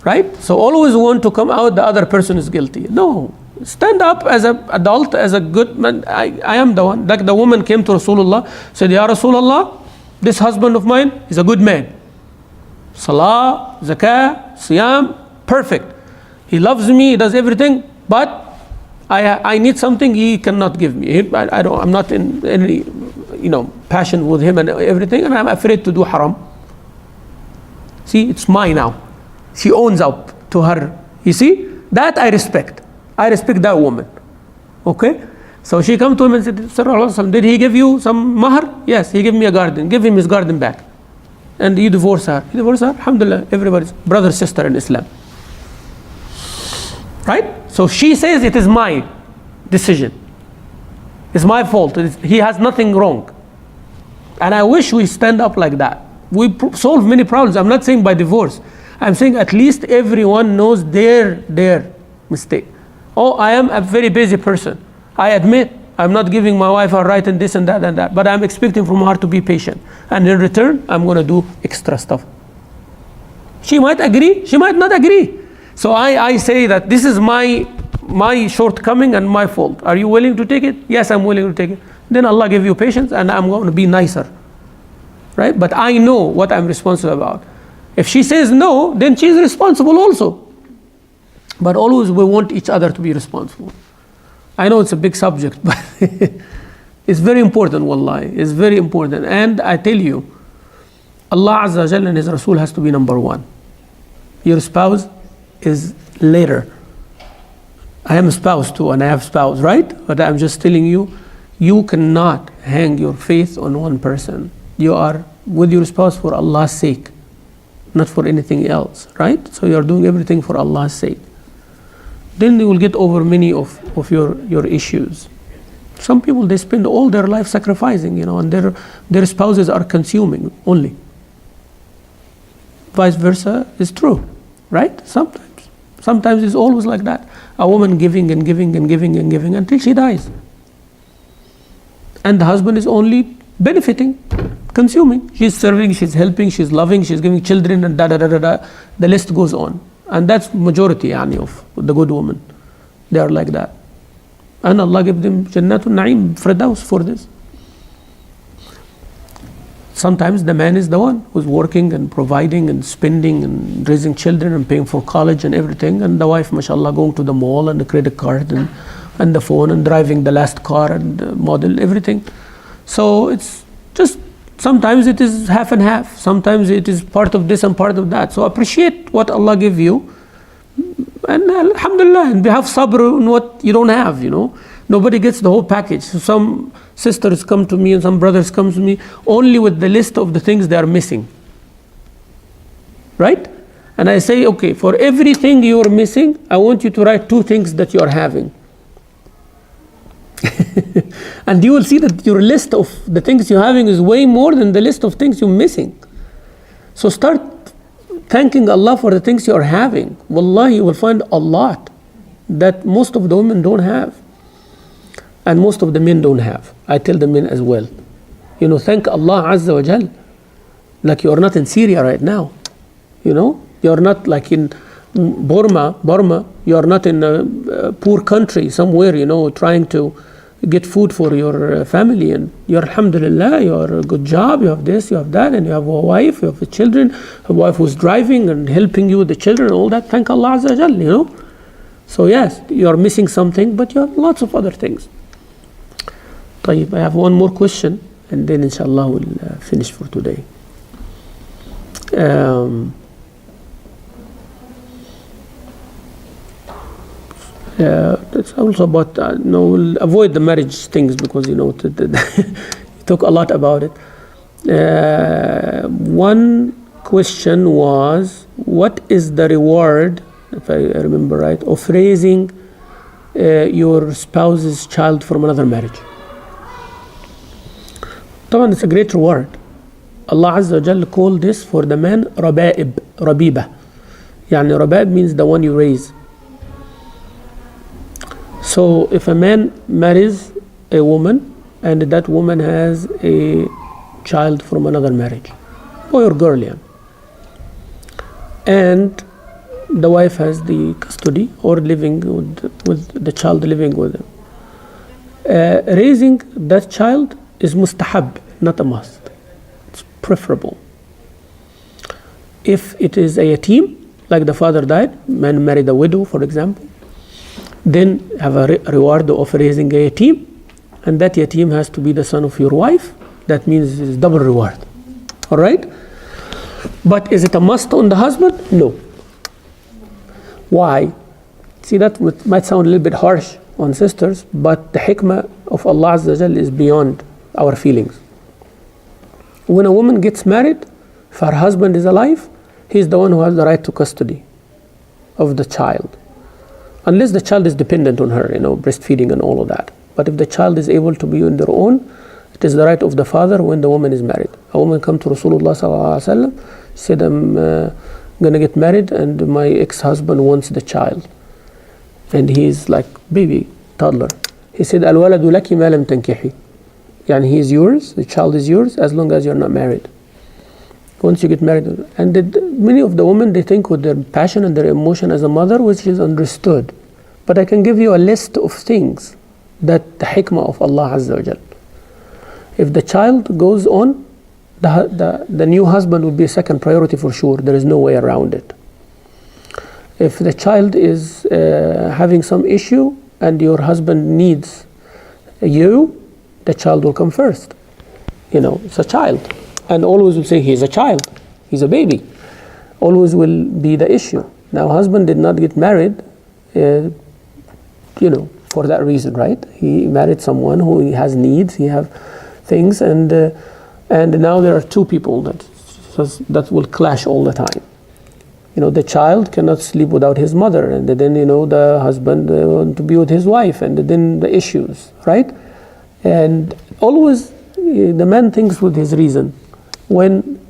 right? So always want to come out the other person is guilty. No, stand up as an adult, as a good man. I am the one. Like the woman came to Rasulullah, said, Ya Rasulullah, this husband of mine is a good man. Salah, zakah, siyam, perfect. He loves me, he does everything, but I need something he cannot give me. I'm not in any, passion with him and everything, and I'm afraid to do haram. See, it's mine now. She owns up to her. You see, that I respect. I respect that woman. Okay? So she come to him and said, Sallallahu Alaihi Wasallam, did he give you some mahar? Yes, he gave me a garden. Give him his garden back. And you divorce her. You divorce her? Alhamdulillah, everybody's brother, sister in Islam. Right? So she says it is my decision. It's my fault. He has nothing wrong. And I wish we stand up like that. We solve many problems. I'm not saying by divorce. I'm saying at least everyone knows their mistake. Oh, I am a very busy person. I admit I'm not giving my wife a right in this and that, but I'm expecting from her to be patient. And in return, I'm going to do extra stuff. She might agree, she might not agree. So I say that this is my shortcoming and my fault. Are you willing to take it? Yes, I'm willing to take it. Then Allah give you patience and I'm going to be nicer. Right? But I know what I'm responsible about. If she says no, then she's responsible also. But always we want each other to be responsible. I know it's a big subject, but it's very important, wallahi. It's very important. And I tell you, Allah Azza wa Jalla and His Rasul has to be number one. Your spouse is later. I am a spouse too, and I have spouse, right? But I'm just telling you, you cannot hang your faith on one person. You are with your spouse for Allah's sake, not for anything else, right? So you are doing everything for Allah's sake. Then you will get over many of your issues. Some people, they spend all their life sacrificing, and their spouses are consuming only. Vice versa is true, right? Sometimes it's always like that. A woman giving and giving and giving and giving until she dies. And the husband is only benefiting, consuming. She's serving, she's helping, she's loving, she's giving children and da. The list goes on. And that's majority of the good women. They are like that. And Allah give them Jannatul Na'im, Firdaus for this. Sometimes the man is the one who's working and providing and spending and raising children and paying for college and everything. And the wife, mashallah, going to the mall and the credit card and the phone and driving the last car and the model, everything. So it's just, sometimes it is half and half. Sometimes it is part of this and part of that. So appreciate what Allah give you. And alhamdulillah, and have sabr on what you don't have, Nobody gets the whole package. So some sisters come to me and some brothers come to me only with the list of the things they are missing. Right? And I say, okay, for everything you are missing, I want you to write 2 things that you are having. And you will see that your list of the things you're having is way more than the list of things you're missing. So start thanking Allah for the things you are having. Wallahi, you will find a lot that most of the women don't have. And most of the men don't have. I tell the men as well. Thank Allah Azza wa Jal. Like you are not in Syria right now. You are not like in Burma. You are not in a poor country somewhere, trying to get food for your family. And you are, alhamdulillah, you are a good job, you have this, you have that, and you have a wife, you have children, a wife who's driving and helping you with the children, all that. Thank Allah Azza wa Jal, So yes, you are missing something, but you have lots of other things. طيب, I have one more question, and then inshallah we'll finish for today. It's also about, we'll avoid the marriage things because, you talk a lot about it. One question was, what is the reward, if I remember right, of raising your spouse's child from another marriage? It's a great reward. Allah Azza wa Jalla called this for the man Rabiba. Rabab means the one you raise. So if a man marries a woman and that woman has a child from another marriage, boy or girl, and the wife has the custody or living with the child living with them. Raising that child is mustahab, not a must. It's preferable. If it is a yatim, like the father died, man married a widow, for example, then have a reward of raising a yatim, and that yatim has to be the son of your wife. That means it's double reward. All right? But is it a must on the husband? No. Why? See, that might sound a little bit harsh on sisters, but the hikmah of Allah Azza wa Jal is beyond our feelings. When a woman gets married, if her husband is alive, he's the one who has the right to custody of the child. Unless the child is dependent on her, breastfeeding and all of that. But if the child is able to be on their own, it is the right of the father when the woman is married. A woman come to Rasulullah sallallahu alaihi wasallam, said, I'm going to get married and my ex-husband wants the child. And he is like baby, toddler. He said, Al-waladu laki ma lam tankihi. Yani he is yours, the child is yours, as long as you're not married. Once you get married. And many of the women, they think with their passion and their emotion as a mother, which is understood. But I can give you a list of things that the hikmah of Allah Azza wa Jal. If the child goes on, the new husband would be a second priority for sure. There is no way around it. If the child is having some issue and your husband needs you, the child will come first. It's a child. And always will say, he's a child, he's a baby. Always will be the issue. Now, husband did not get married, for that reason, right? He married someone who has needs, he have things, and now there are two people that will clash all the time. The child cannot sleep without his mother, and then the husband want to be with his wife, and then the issues, right? And always the man thinks with his reason. When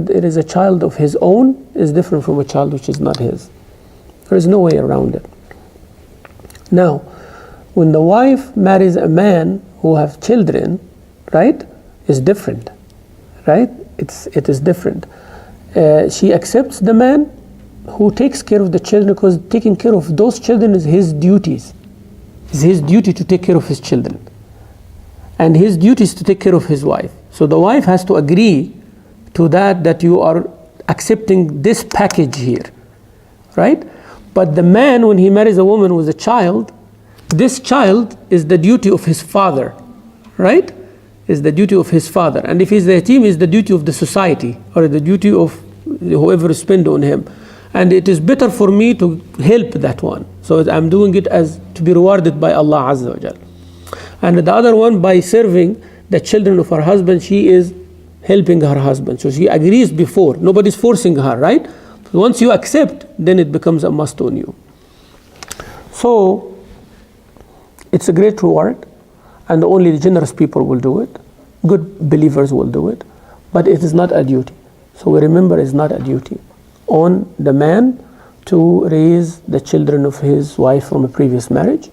there is a child of his own, is different from a child which is not his. There is no way around it. Now, when the wife marries a man who have children, right, is different, right? It is different. She accepts the man who takes care of the children, because taking care of those children is his duties. It's his duty to take care of his children. And his duty is to take care of his wife. So the wife has to agree to that you are accepting this package here, right? But the man, when he marries a woman with a child, this child is the duty of his father, right? Is the duty of his father. And if he's the yatim, is the duty of the society, or the duty of whoever spend on him. And it is better for me to help that one. So I'm doing it as to be rewarded by Allah Azza wa Jal. And the other one, by serving the children of her husband, she is helping her husband. So she agrees before. Nobody's forcing her, right? Once you accept, then it becomes a must on you. So it's a great reward, and only the generous people will do it. Good believers will do it, but it is not a duty. So we remember, it's not a duty on the man to raise the children of his wife from a previous marriage.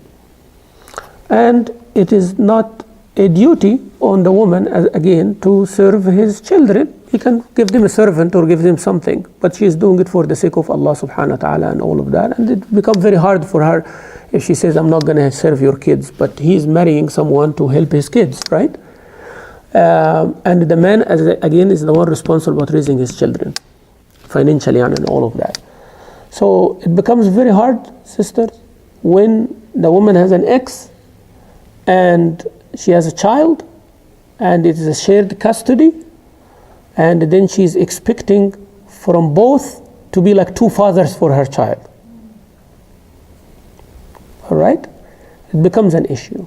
And it is not a duty on the woman, again, to serve his children. He can give them a servant or give them something, but she is doing it for the sake of Allah subhanahu wa ta'ala and all of that. And it becomes very hard for her if she says, I'm not going to serve your kids, but he's marrying someone to help his kids, right? And the man, again, is the one responsible about raising his children, financially and all of that. So it becomes very hard, sisters, when the woman has an ex and she has a child and it is a shared custody, and then she's expecting from both to be like two fathers for her child. All right? It becomes an issue.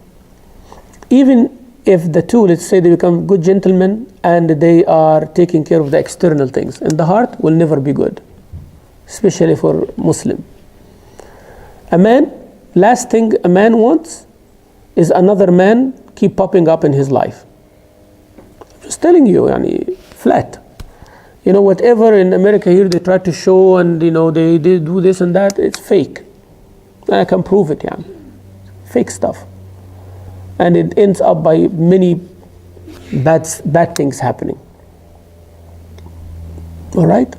Even if the two, let's say they become good gentlemen and they are taking care of the external things, and the heart will never be good, especially for Muslim. A man, last thing a man wants is another man keep popping up in his life. I'm just telling you, flat. Whatever in America here they try to show, and they do this and that, it's fake. I can prove it, fake stuff. And it ends up by many bad things happening. All right?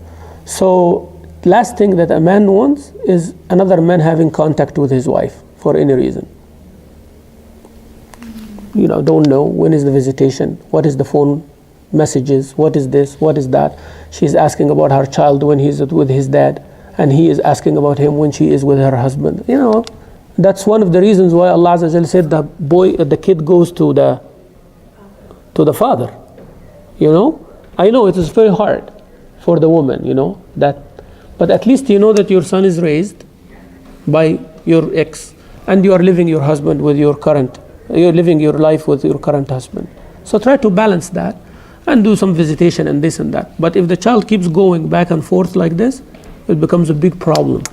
So last thing that a man wants is another man having contact with his wife for any reason. Don't know when is the visitation, what is the phone messages, what is this, what is that. She's asking about her child when he's with his dad, and he is asking about him when she is with her husband. That's one of the reasons why Allah Azza wa Jalla said the kid goes to the father. I know it is very hard for the woman, but at least you know that your son is raised by your ex, and you are living your husband with you're living your life with your current husband. So try to balance that and do some visitation and this and that. But if the child keeps going back and forth like this, it becomes a big problem.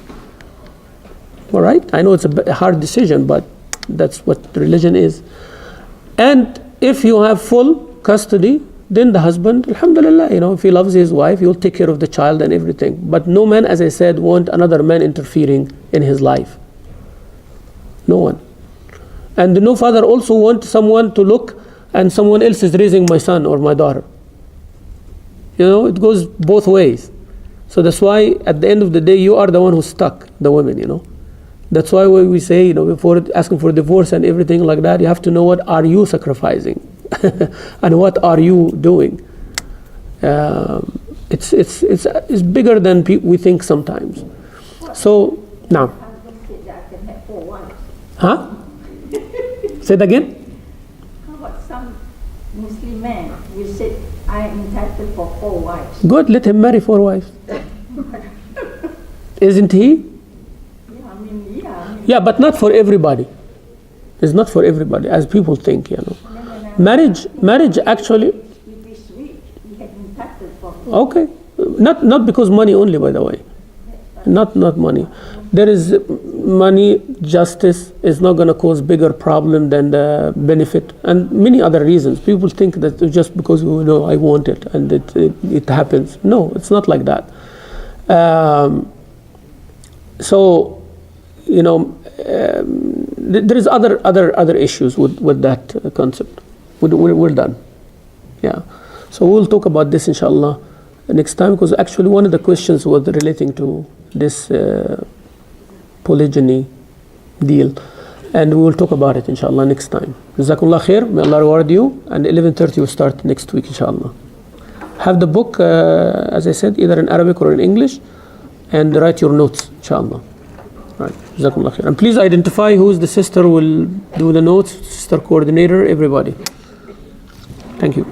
All right? I know it's a hard decision, but that's what religion is. And if you have full custody, then the husband, alhamdulillah, if he loves his wife, he'll take care of the child and everything. But no man, as I said, want another man interfering in his life. No one. And no father also wants someone to look and someone else is raising my son or my daughter. It goes both ways. So that's why at the end of the day, you are the one who's stuck, the women, That's why we say, before asking for divorce and everything like that, you have to know what are you sacrificing and what are you doing. It's bigger than we think sometimes. So now, huh? Say it again. How about some Muslim man who said, I am entitled for 4 wives? Good, let him marry 4 wives. Isn't he? Yeah, but not for everybody. It's not for everybody, as people think, Marriage actually. If he's weak, he had entitled for. Okay, not because money only, by the way. Not money. There is money. Justice is not going to cause bigger problem than the benefit, and many other reasons. People think that just because I want it and it happens. No, it's not like that. So, there is other issues with that concept. We're done. Yeah. So we'll talk about this inshallah next time, because actually one of the questions was relating to this polygyny deal, and we will talk about it inshallah next time. Jazakumullah khair, may Allah reward you, and 11:30 will start next week inshallah. Have the book, as I said, either in Arabic or in English, and write your notes inshallah. Right, Jazakumullah khair. And please identify who is the sister who will do the notes, sister coordinator, everybody. Thank you.